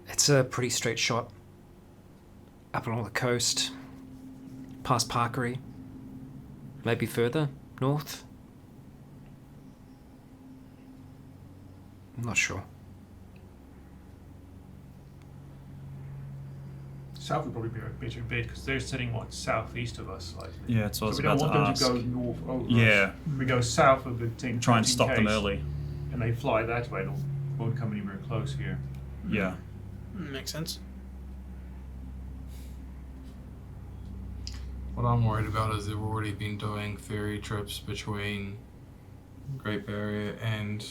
It's a pretty straight shot. Up along the coast, past Parkery, maybe further north. I'm not sure. South would probably be a better bet because they're sitting southeast of us slightly. Yeah, it's what I was So we don't about want to them ask. to go north over Yeah. us. We go south of the 10. Try and 15 stop them Ks, early. and they fly that way. They won't come anywhere close here. Yeah. Makes sense. What I'm worried about is they've already been doing ferry trips between Great Barrier and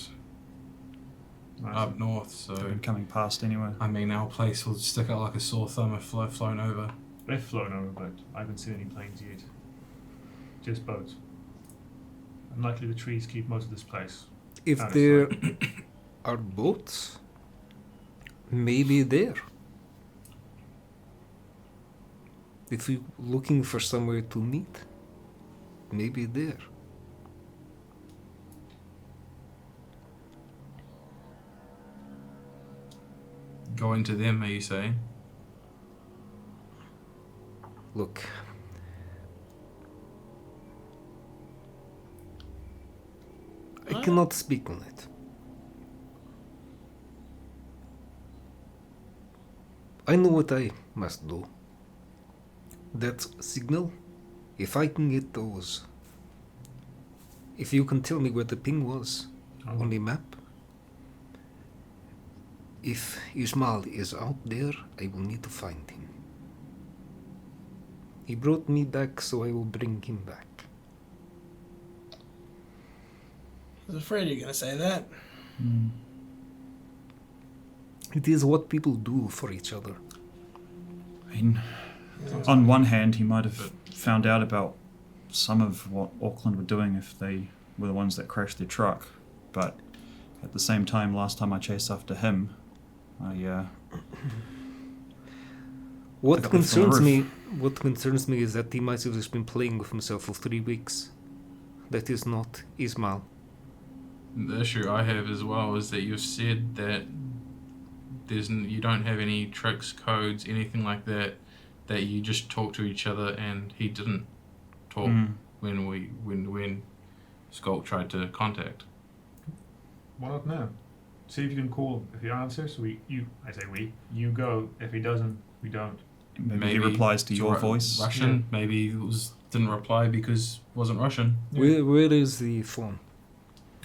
up north, so They've been coming past anyway. I mean our place will stick out like a sore thumb if flown over. They've flown over, but I haven't seen any planes yet. Just boats. Unlikely the trees keep most of this place. If Out of there sight. are boats, maybe there. If you're looking for somewhere to meet, maybe there. Going to them, are you saying? Look, I cannot speak on it. I know what I must do. That signal, if I can get those, if you can tell me where the ping was on the map, if Ismail is out there, I will need to find him. He brought me back, so I will bring him back. I was afraid you're going to say that. It is what people do for each other. I mean, on one hand, he might have found out about some of what Auckland were doing if they were the ones that crashed their truck. But at the same time, last time I chased after him, What got left on the What concerns me is that he might have just been playing with himself for 3 weeks. That is not Ismail. The issue I have as well is that you've said that you don't have any tricks, codes, anything like that, that you just talk to each other, and he didn't talk when Skulk tried to contact. Why not now? See if you can call him. If he answers, you go. If he doesn't, we don't. maybe he replies to your voice. Russian. Maybe he didn't reply because it wasn't Russian. Where is the phone?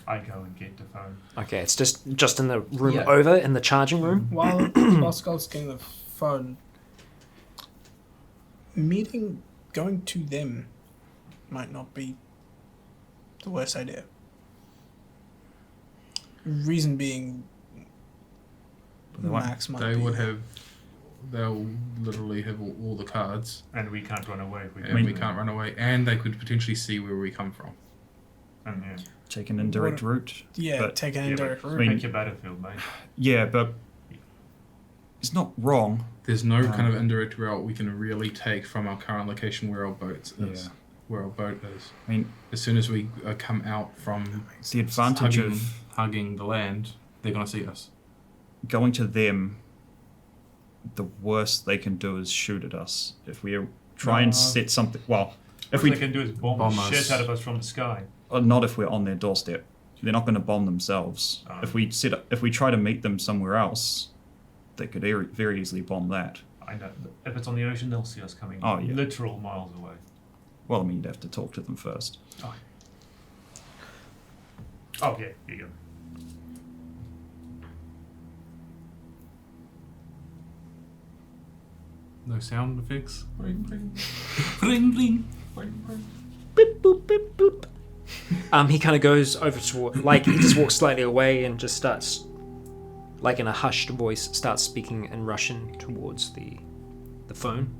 I go and get the phone. Okay, it's just in the room Yeah. over, in the charging room. While Skull's getting the phone, going to them might not be the worst idea. Reason being, But they won't- Max might They be would have. They'll literally have all the cards, And we can't run away if we and we can't run away, and they could potentially see where we come from. And yeah. take an indirect route. Yeah, But- take an Yeah, indirect but route. Make your battlefield, mate. Yeah, but it's not wrong. There's no kind of indirect route we can really take from our current location where our boat is. Yeah. Where our boat is. I mean, As soon as we come out from it's the advantage hugging, of hugging the land, they're gonna see us. going to them the worst they can do is shoot at us. If we try and set something... Well, if they can do is bomb the shit out of us from the sky. Not if we're on their doorstep. They're not going to bomb themselves. If we try to meet them somewhere else, they could very easily bomb that. I know. If it's on the ocean, they'll see us coming literal miles away. Well, I mean, you'd have to talk to them first. Oh yeah, here you go. No sound effects. Bling bling. Bling bling. Bling bling. Beep boop beep boop. He kind of goes over toward, like, he just walks slightly away and just starts, like in a hushed voice, starts speaking in Russian towards the phone.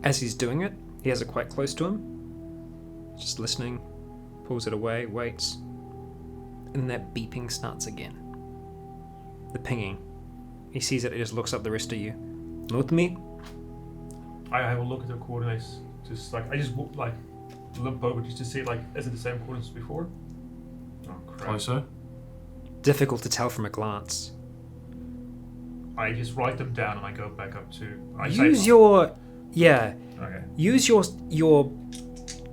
As he's doing it, he has it quite close to him. Just listening, pulls it away, waits, and that beeping starts again. The pinging. He sees it, he just looks up the rest of you. Look at me. I have a look at the coordinates. Just like I just like look over just to see like is it the same coordinates as before? Oh crap. Closer. Difficult to tell from a glance. I just write them down and I go back up to. Use your Okay. Use your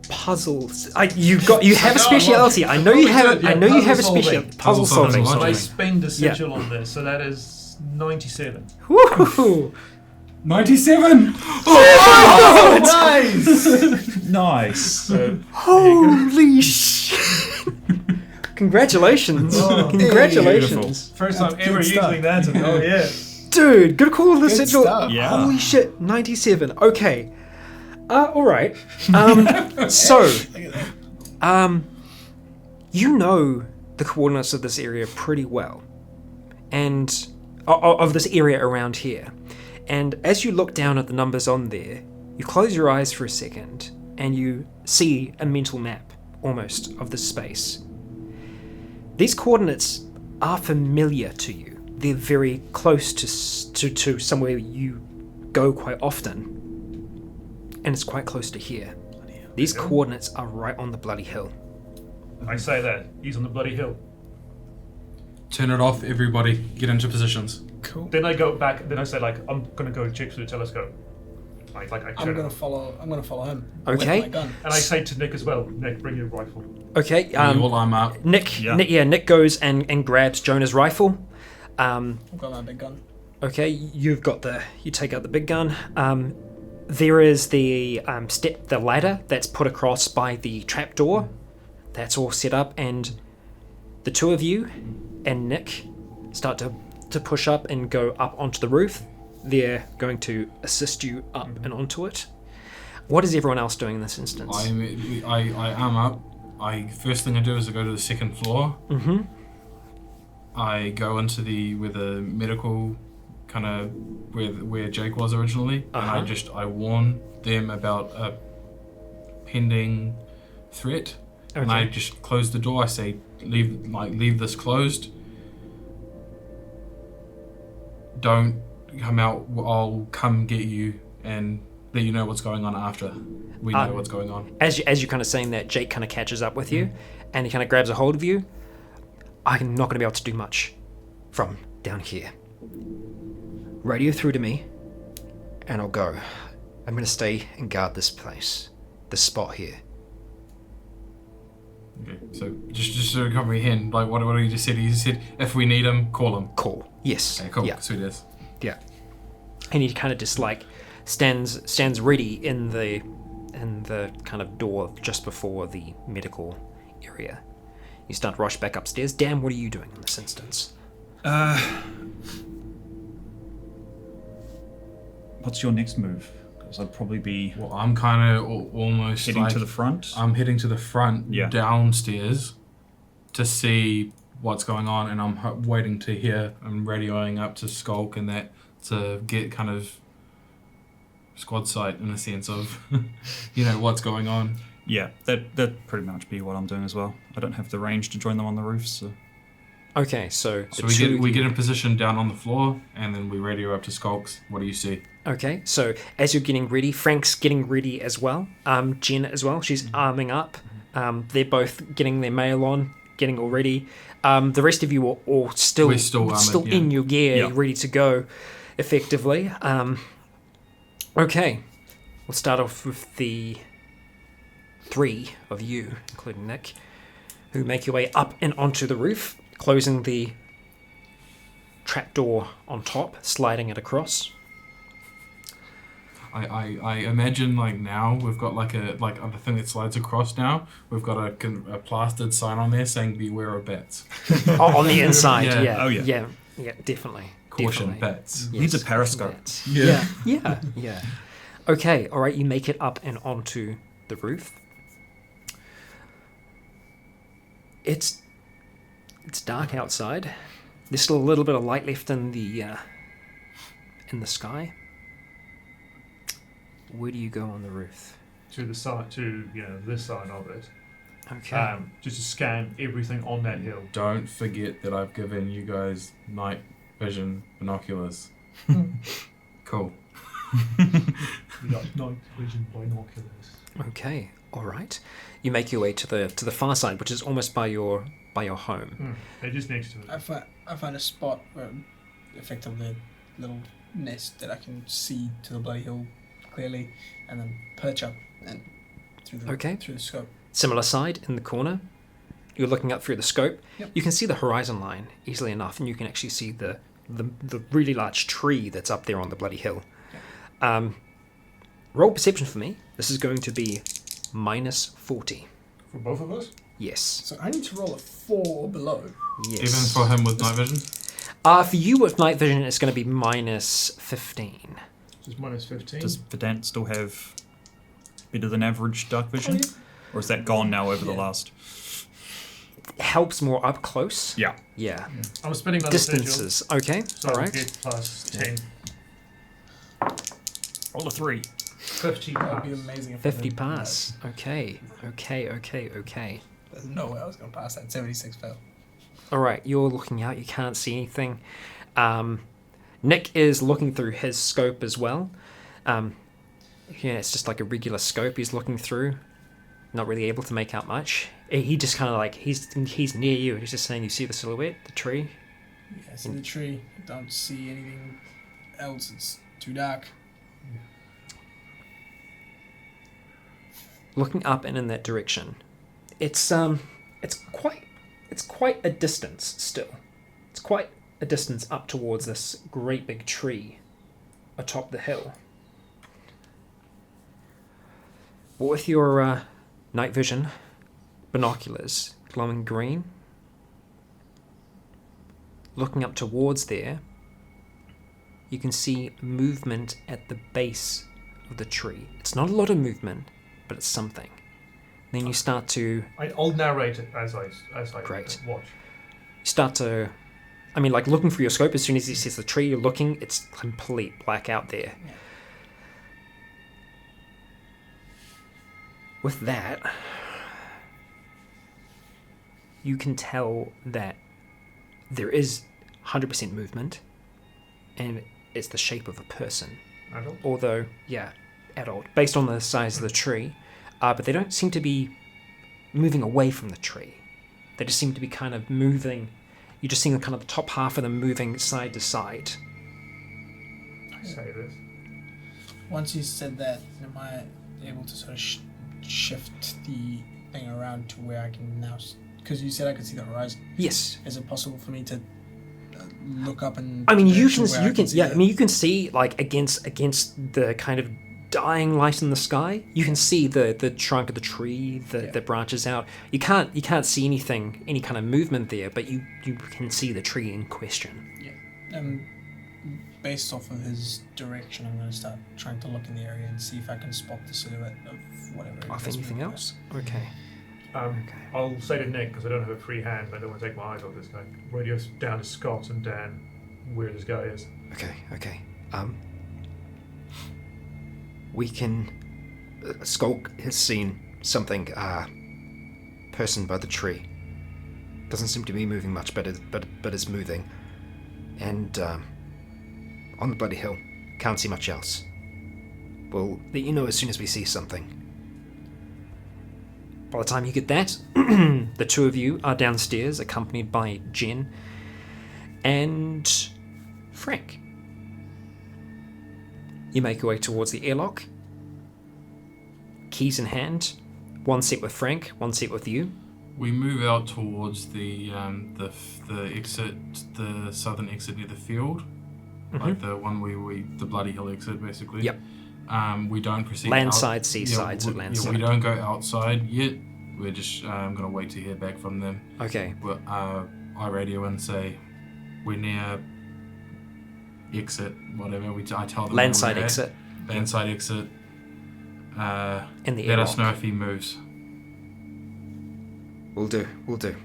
puzzles. You have a speciality. I know you have. I know you have a special puzzle solving. I spend a sigil on this, so that is 97. Woo! 97. Oh, nice. Nice. Holy shit! Congratulations! Congratulations! First time ever using that. Oh yeah. Dude, good call on the sigil. Yeah. Holy shit! 97. Okay. All right. So, you know the coordinates of this area pretty well, and of this area around here. And as you look down at the numbers on there, you close your eyes for a second, and you see a mental map, almost, of this space. These coordinates are familiar to you. They're very close to somewhere you go quite often. And it's quite close to here. These coordinates are right on the bloody hill. I say that. He's on the bloody hill. Turn it off, everybody. Get into positions. Cool. Then I go back. Then I say like, I'm gonna go check through the telescope. I I'm gonna follow him. Okay. With my gun. And I say to Nick as well. Nick, bring your rifle. Okay. You all arm up. Nick goes and grabs Jonah's rifle. I've got my big gun. Okay, you take out the big gun. There is the the ladder that's put across by the trapdoor. That's all set up, and the two of you and Nick start to push up and go up onto the roof. They're going to assist you up and onto it. What is everyone else doing in this instance? I arm up. First thing I do is I go to the second floor. Mm-hmm. I go into where the medical kind of where Jake was originally, and I warn them about a pending threat, and I just close the door. I say, leave this closed. Don't come out. I'll come get you and let you know what's going on after we know what's going on. As you're kind of saying that, Jake kind of catches up with you, and he kind of grabs a hold of you. I'm not going to be able to do much from down here. Radio through to me, and I'll go. I'm going to stay and guard this place, this spot here. Okay, so just to comprehend, like what he just said. He just said, if we need him, call him. Call. Yes. Okay, cool. Yeah. Sweet as. Yeah. And he kind of just like stands ready in the kind of door just before the medical area. You start to rush back upstairs. Dan, what are you doing in this instance? What's your next move? Because I'd probably be... Well, I'm kind of almost heading to the front? I'm heading to the front, downstairs, to see what's going on, and I'm waiting to hear. I'm radioing up to Skulk and that to get kind of squad sight in a sense of, what's going on. Yeah, that'd pretty much be what I'm doing as well. I don't have the range to join them on the roof, so... Okay, so we get in position down on the floor, and then we radio up to Skulks. What do you see? Okay, so as you're getting ready, Frank's getting ready as well. Jen as well, she's arming up. They're both getting their mail on, getting all ready. The rest of you are all still armored, in your gear, ready to go, effectively. Okay, we'll start off with the 3 of you, including Nick, who make your way up and onto the roof, closing the trapdoor on top, sliding it across. I imagine like now we've got like a thing that slides across now. We've got a plastered sign on there saying "Beware of bats." On the inside, yeah. Oh, yeah. Yeah, definitely. Caution, definitely. bats. Yes, Needs a periscope. bats. Yeah. Yeah. Okay, all right. You make it up and onto the roof. It's dark outside. There's still a little bit of light left in the sky. Where do you go on the roof? To the side, this side of it. Okay. Just to scan everything on that hill. Don't forget that I've given you guys night vision binoculars. Cool. We got night vision binoculars. Okay. All right. You make your way to the far side, which is almost by your home. They're just next to it. I find a spot where effectively a little nest that I can see to the bloody hill clearly, and then perch up and through the scope. Similar side in the corner. You're looking up through the scope. Yep. You can see the horizon line easily enough, and you can actually see the really large tree that's up there on the bloody hill. Yeah. Roll perception for me. This is going to be -40. For both of us? Yes. So I need to roll a 4 or below. Yes. Even for him with night vision? For you with night vision, it's going to be -15. Just -15. Does Verdant still have better than average dark vision? Or is that gone now over the last? It helps more up close. Yeah. Yeah. I'm spinning another Distances. Okay. so All I'll right. get plus 10. Roll a 3. 50 That would pass. be amazing. If 50 I did. pass. Okay. There's no way I was going to pass that. 76 fail. All right, you're looking out. You can't see anything. Nick is looking through his scope as well. It's just like a regular scope he's looking through. Not really able to make out much. He just kind of like, he's near you. He's just saying, you see the silhouette, the tree? Yeah, I see the tree. Don't see anything else. It's too dark. Looking up and in that direction. It's quite a distance still. It's quite a distance up towards this great big tree atop the hill. But with your night vision binoculars glowing green, looking up towards there, you can see movement at the base of the tree. It's not a lot of movement, but it's something. Then you start to... I'll narrate it as I Great. watch. start to... I mean, like, looking through your scope, as soon as he sees the tree, you're looking, it's complete black out there. Yeah. With that, you can tell that there is 100% movement, and it's the shape of a person. Adult? Although, yeah, adult, based on the size of the tree. But they don't seem to be moving away from the tree. They just seem to be kind of moving. You're just seeing kind of the top half of them moving side to side. I say this. Once you said that, am I able to sort of shift the thing around to where I can now... Because you said I could see the horizon. Yes. Is it possible for me to look up and... I mean, you can see like against the kind of dying light in the sky. You can see the trunk of the tree that branches out. You can't see anything, any kind of movement there, but you can see the tree in question. Yeah. Based off of his direction, I'm going to start trying to look in the area and see if I can spot the silhouette of whatever it is. Off anything else? Okay. I'll say to Nick, because I don't have a free hand, I don't want to take my eyes off this guy. Radio down to Scott and Dan where this guy is. Okay. We can... Skulk has seen something, person by the tree. Doesn't seem to be moving much, but it's moving. And on the bloody hill. Can't see much else. We'll let you know as soon as we see something. By the time you get that, the two of you are downstairs, accompanied by Jen and Frank. You make your way towards the airlock. Keys in hand. One seat with Frank, one seat with you. We move out towards the exit, the southern exit near the field, like the one the bloody hill exit, basically. Yep. We don't proceed. Landside, seaside, so landside. Yeah, we don't go outside yet. We're just gonna wait to hear back from them. Okay. Well, I radio and say we're near exit, whatever. I tell them. Landside exit. Landside exit. In the let airlock. us know if he moves. We'll do.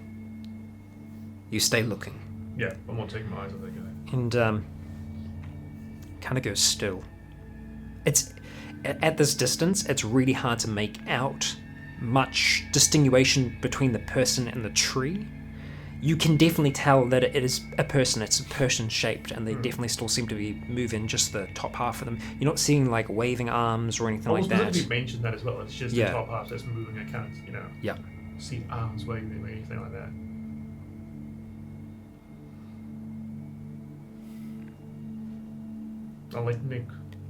You stay looking. Yeah, I'm not taking my eyes off it. And kind of goes still. It's at this distance, it's really hard to make out much distinguishing between the person and the tree. You can definitely tell that it is a person. It's person shaped, and they definitely still seem to be moving just the top half of them. You're not seeing like waving arms or anything like that. You mentioned that as well. It's just the top half that's moving. I can't, Yeah. see arms waving or anything like that. I'll let Nick.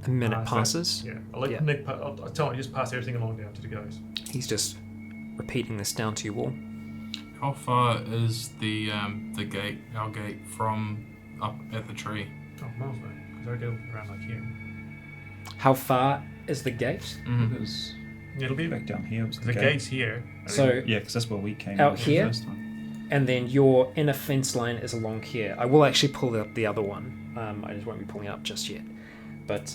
A minute passes. Yeah, I'll let Nick. I'll tell him just pass everything along down to the guys. He's just repeating this down to you all. How far is the gate, our gate, from up at the tree? Oh, miles away. Because I go around like here. How far is the gate? Because It'll be back down here was the gate's here. So yeah, because that's where we came out here, the first time. and then your inner fence line is along here. I will actually pull up the other one. I just won't be pulling it up just yet. But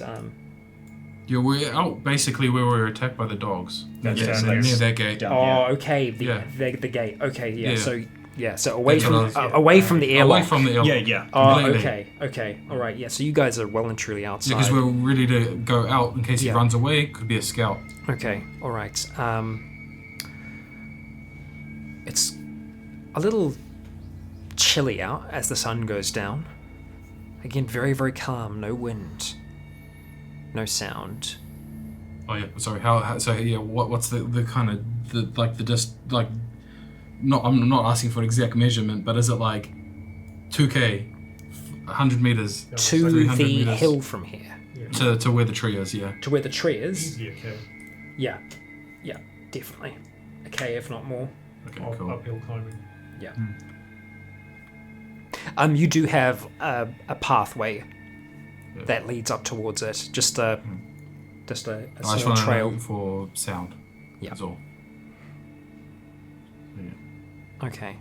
Yeah, we're out basically where we were attacked by the dogs. That's Yeah, down so there. near that gate. Down okay, the gate. Okay, yeah. Yeah. So away That's from what I was- away from the airlock. Away from the airlock. Yeah. Oh, completely. okay. All right, yeah. So you guys are well and truly outside. Yeah, because we're ready to go out in case he Yeah. runs away. Could be a scout. Okay, all right. It's a little chilly out as the sun goes down. Again, very, very calm. No wind. No sound. Oh yeah, sorry. How so? Yeah, what's the kind of Not, I'm not asking for an exact measurement, but is it like 2K, 100 meters To 300 the meters hill from here. to where the tree is? Yeah. To where the tree is. Easy, okay. Yeah, definitely. Okay, if not more. Okay, Or cool. uphill climbing. Yeah. You do have a pathway that leads up towards it. Just a I just small want to trail. know for sound. Yeah. That's all. Yeah. Okay.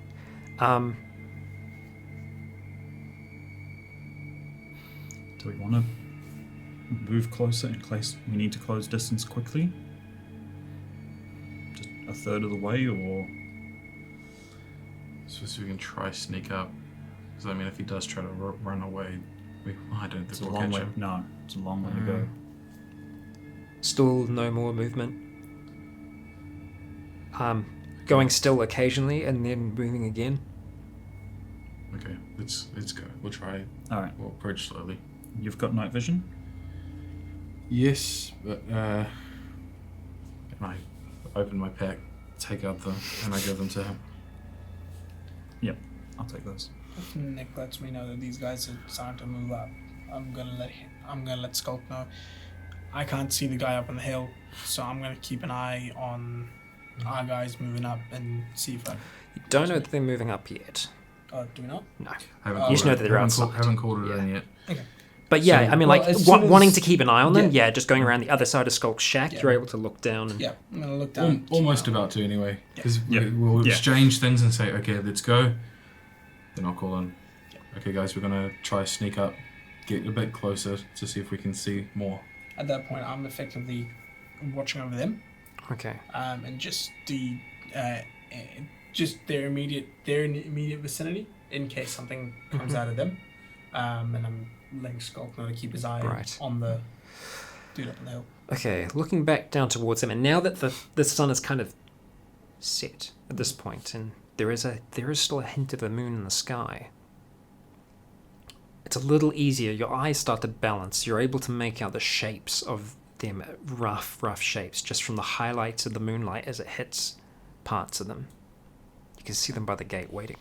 Do we want to move closer in case we need to close distance quickly? Just a third of the way, or So we can try sneak up. Because I mean, if he does try to run away, I don't it's think a we'll long catch way? him. No, it's a long way to go. Still no more movement. Going still occasionally and then moving again. Okay, let's go. We'll try. All right, We'll approach slowly. you've got night vision. Yes, but and I open my pack, take out and I give them to him. Yep, I'll take those. If Nick lets me know that these guys are starting to move up, I'm gonna let Skulk know. I can't see the guy up on the hill, so I'm gonna keep an eye on our guys moving up and see if I. You don't know that they're moving up yet. Do we not? No. Haven't You just know that they're haven't outside. haven't called it Yeah. in yet. Okay. But yeah, So- I mean, Well, like as soon wanting as- to keep an eye on them. Yeah. Yeah, just going around the other side of Skulk's shack, Yeah. you're able to look down. And, Yeah, I'm gonna look down. Almost about to anyway, because Yeah. we'll Yeah. exchange things and say, okay, let's go. Then I'll call in. Okay, guys, we're gonna try sneak up, get a bit closer to see if we can see more. At that point, I'm effectively watching over them, Okay. and just their immediate vicinity in case something comes out of them, and I'm letting Skulk know to keep his eye Right. on the dude up on the hill. Okay, looking back down towards him, and now that the sun is kind of set at this point, and there is still a hint of a moon in the sky. It's a little easier. Your eyes start to balance. You're able to make out the shapes of them, rough shapes, just from the highlights of the moonlight as it hits parts of them. You can see them by the gate waiting.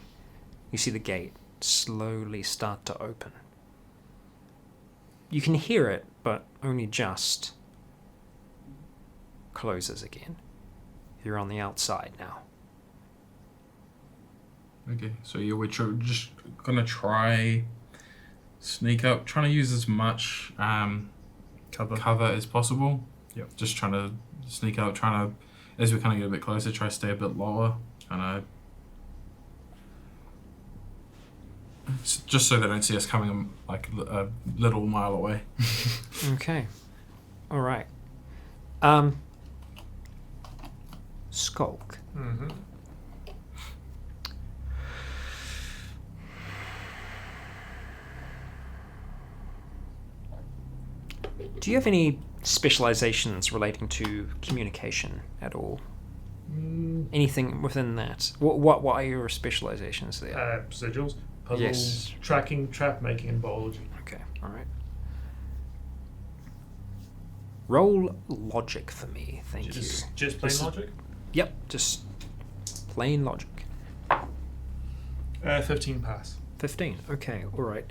You see the gate slowly start to open. You can hear it, but only just closes again. You're on the outside now. Okay, so we're just gonna try sneak up, trying to use as much cover as possible. Yep. Just trying to sneak up, as we kind of get a bit closer, try to stay a bit lower, just so they don't see us coming like a little mile away. Okay. All right. Skulk. Mm-hmm. Do you have any specializations relating to communication at all? Anything within that? What are your specializations there? Sigils, puzzles, Yes. tracking, trap making, and biology. Okay, all right. Roll logic for me, thank you. Just plain logic? Yep, just plain logic. 15 pass. 15, okay, all right.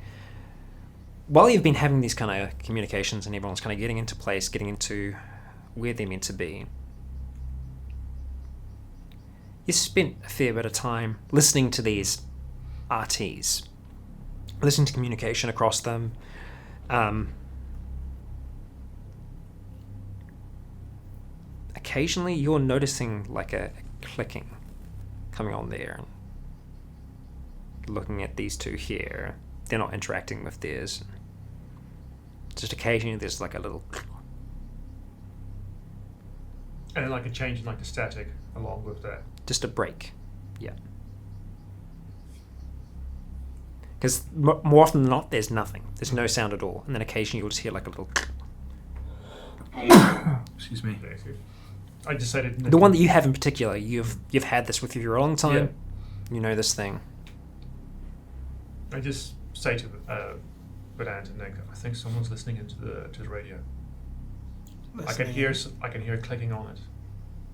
While you've been having these kind of communications and everyone's kind of getting into place, getting into where they're meant to be, you spent a fair bit of time listening to these RTs, listening to communication across them. Occasionally you're noticing like a clicking coming on there. Looking at these two here, they're not interacting with theirs. Just occasionally there's like a little... And then like a change in like the static along with that. Just a break, yeah. Because more often than not, there's nothing. There's no sound at all. And then occasionally you'll just hear like a little... Excuse me. I decided... The one that you have in particular, you've had this with you for a long time. Yeah. You know this thing. I just say to Vedant and Nick, I think someone's listening into the radio. I can hear clicking on it,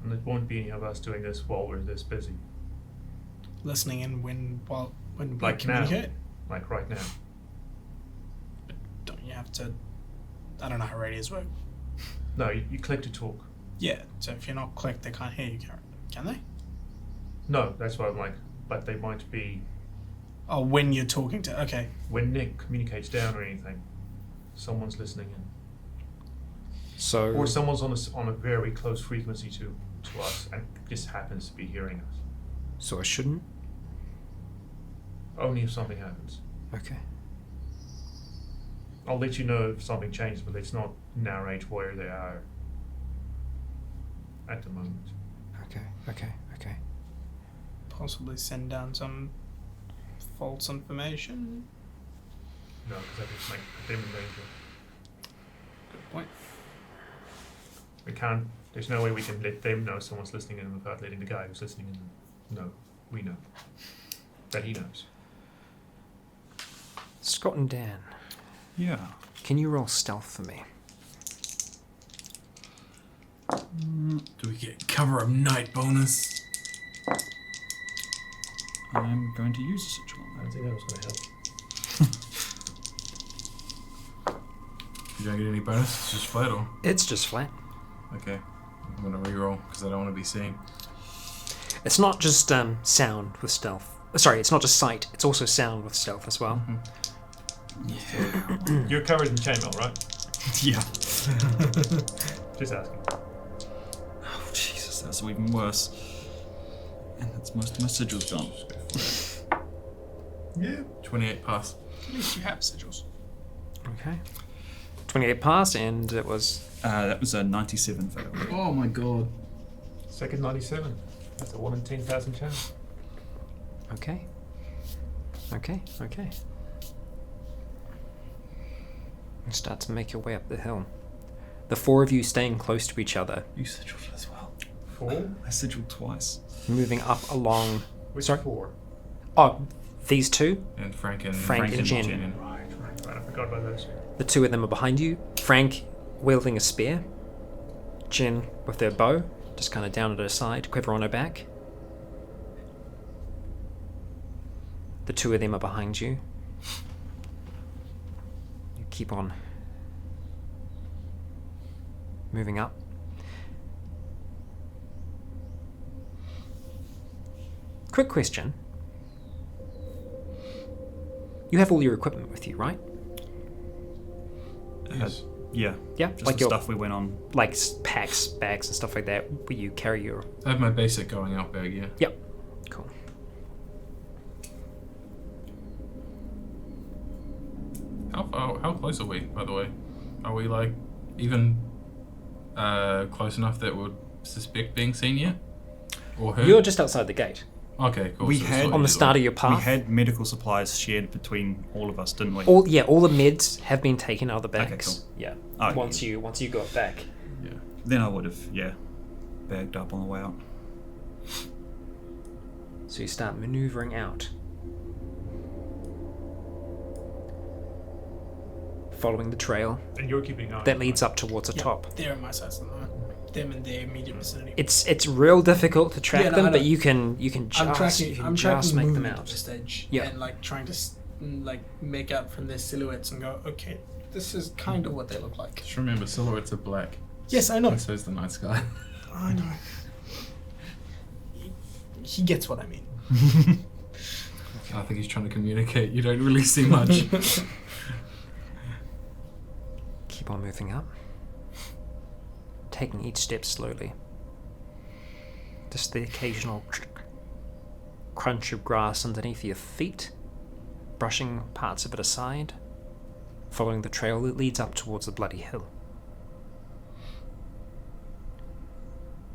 and it won't be any of us doing this while we're this busy. Listening in when we Like communicate. now, like right now. Don't you have to? I don't know how radios work. No, you click to talk. Yeah, so if you're not clicked, they can't hear you, can they? No, that's why I'm like, but they might be. Oh, when you're talking to... Okay. When Nick communicates down or anything, someone's listening in. So... Or someone's on a very close frequency to us and just happens to be hearing us. So I shouldn't? Only if something happens. Okay. I'll let you know if something changes, but let's not narrate where they are at the moment. Okay. Possibly send down some false information. No, because that just makes them in danger. Good point. We can't. There's no way we can let them know someone's listening in without letting the guy who's listening in know. We know that he knows. Scott and Dan, Yeah. can you roll stealth for me? Do we get cover of night bonus? I'm going to use a sigil on I that. don't think that was going to help. You don't get any bonus? It's just flat or? It's just flat. Okay. I'm going to reroll because I don't want to be seen. It's not just sound with stealth. Sorry, it's not just sight. It's also sound with stealth as well. Mm-hmm. You're covered in chainmail, right? Yeah. Just asking. Oh, Jesus, that's even worse. And that's most of my sigils gone. Yeah. 28 pass. At least you have sigils. Okay. 28 pass, and it was... That was a 97 fail. Oh my god. Second 97. That's a 1 in 10,000 chance. Okay. You start to make your way up the hill. The four of you staying close to each other, You sigiled as well. 4? I sigiled twice. moving up along Which Sorry? 4? Oh, these two? And Frank and Jen. Right, I forgot about those. The two of them are behind you. Frank wielding a spear. Jen with her bow, just kind of down at her side, quiver on her back. The two of them are behind you. You keep on moving up. Quick question. You have all your equipment with you, right? Yes. Yeah. Yeah, Just like the your stuff we went on. like packs, bags, and stuff like that. Where you carry your. I have my basic going out bag, yeah. Yep. Cool. How close are we, by the way? Are we like even close enough that we'd suspect being seen yet? Or heard? You're just outside the gate. Okay, cool. We So had- it's On the either start way. of your path. We had medical supplies shared between all of us, didn't we? all the meds have been taken out of the bags. Okay, cool. Yeah. Oh, once you got back. Yeah. Then I would have, bagged up on the way out. So you start maneuvering out. Following the trail And you're keeping an eye. that leads up towards the Yeah, top. they're on my side, so them in their immediate vicinity. It's real difficult to track Yeah, no, them, I but know. you can just I'm tracking just make them movement out. of the stage, Yeah. and like trying to make out from their silhouettes and go, okay, this is kind of what they look like. Just remember, silhouettes are black. Yes, I know. And so is the night sky. I know. He gets what I mean. I think he's trying to communicate. You don't really see much. Keep on moving up. Taking each step slowly. Just the occasional crunch of grass underneath your feet, brushing parts of it aside, following the trail that leads up towards the bloody hill.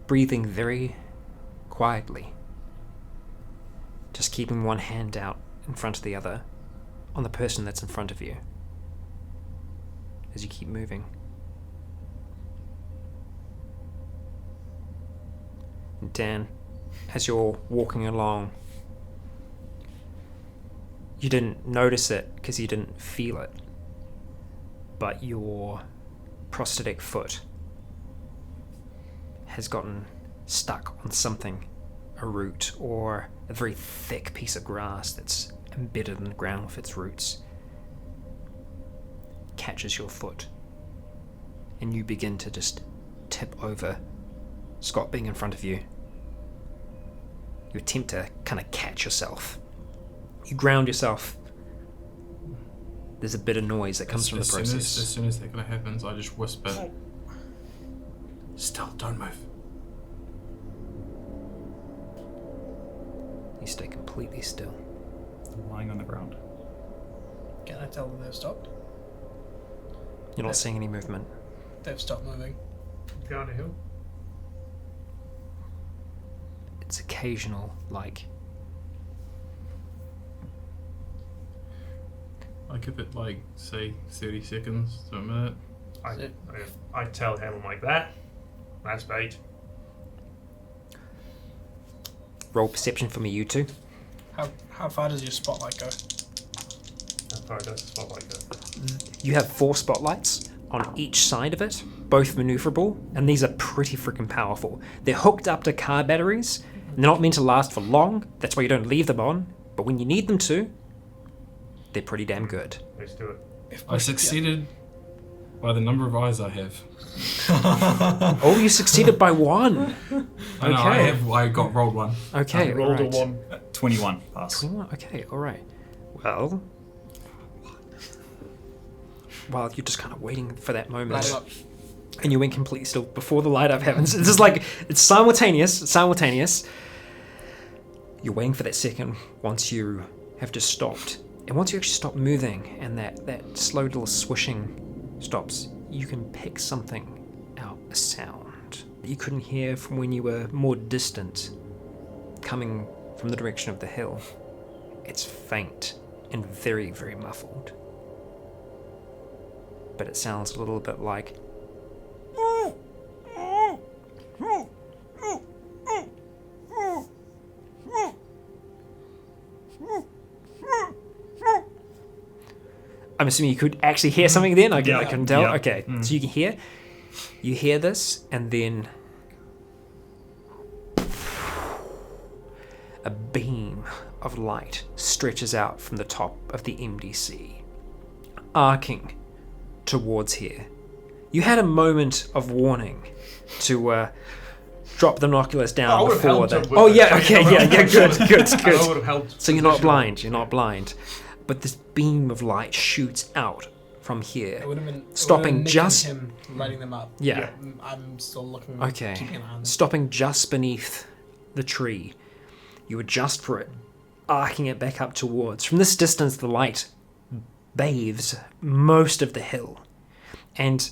Breathing very quietly. Just keeping one hand out in front of the other on the person that's in front of you as you keep moving. And Dan, as you're walking along, you didn't notice it because you didn't feel it, but your prosthetic foot has gotten stuck on something, a root or a very thick piece of grass that's embedded in the ground with its roots. Catches your foot, and you begin to just tip over, Scott being in front of you. You attempt to kind of catch yourself. You ground yourself. There's a bit of noise that comes from the process. As soon as that happens, I just whisper, "Still, don't move." You stay completely still. I'm lying on the ground. Can I tell them they've stopped? You're not seeing any movement. They've stopped moving. Down the hill. It's occasional, like, I give it like, say, 30 seconds to a minute. I tell him like that. That's bait. roll perception for me, you two. How far does your spotlight go? How far does the spotlight go? You have 4 spotlights on each side of it, both maneuverable, and these are pretty freaking powerful. They're hooked up to car batteries, and they're not meant to last for long, that's why you don't leave them on, but when you need them to, they're pretty damn good. Let's do it. I succeeded by the number of eyes I have. Oh, you succeeded by 1! I know, I got rolled one. Okay, I rolled alright. a 1. 21 pass. 21, okay, alright. Well, while you're just kind of waiting for that moment, Light it up. and you went completely still before the light up happens. It's just like, it's simultaneous. You're waiting for that second once you have just stopped. And once you actually stop moving and that slow little swishing stops, you can pick something out, a sound that you couldn't hear from when you were more distant, coming from the direction of the hill. It's faint and very, very muffled. But it sounds a little bit like I'm assuming you could actually hear something then? I couldn't tell. Yeah. Okay, so you hear this, and then a beam of light stretches out from the top of the MDC, arcing towards here. You had a moment of warning to drop the binoculars down before that. Oh yeah, okay, good. So you're not blind. But this beam of light shoots out from here, It would have been stopping Nick just and him lighting them up. Yeah. I'm still looking. Okay, keeping an eye on them. stopping just beneath the tree. You adjust for it, arcing it back up towards. From this distance, the light bathes most of the hill, and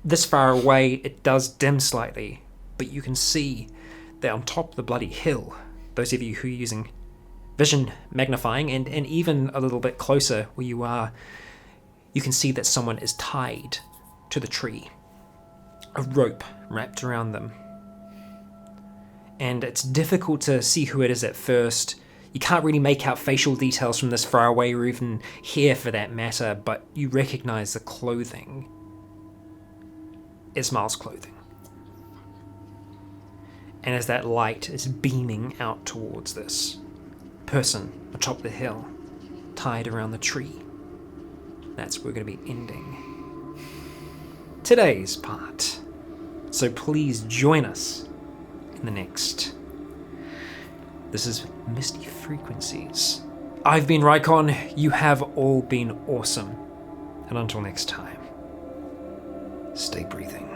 this far away, it does dim slightly, but you can see that on top of the bloody hill, those of you who are using vision magnifying, and even a little bit closer where you are, you can see that someone is tied to the tree. A rope wrapped around them. And it's difficult to see who it is at first. You can't really make out facial details from this far away, or even hair for that matter, but you recognize the clothing. Ismail's clothing. And as that light is beaming out towards this person atop the hill, tied around the tree, that's where we're going to be ending today's part. So please join us in the next. This is Misty Frequencies. I've been Rycon. You have all been awesome. And until next time, stay breathing.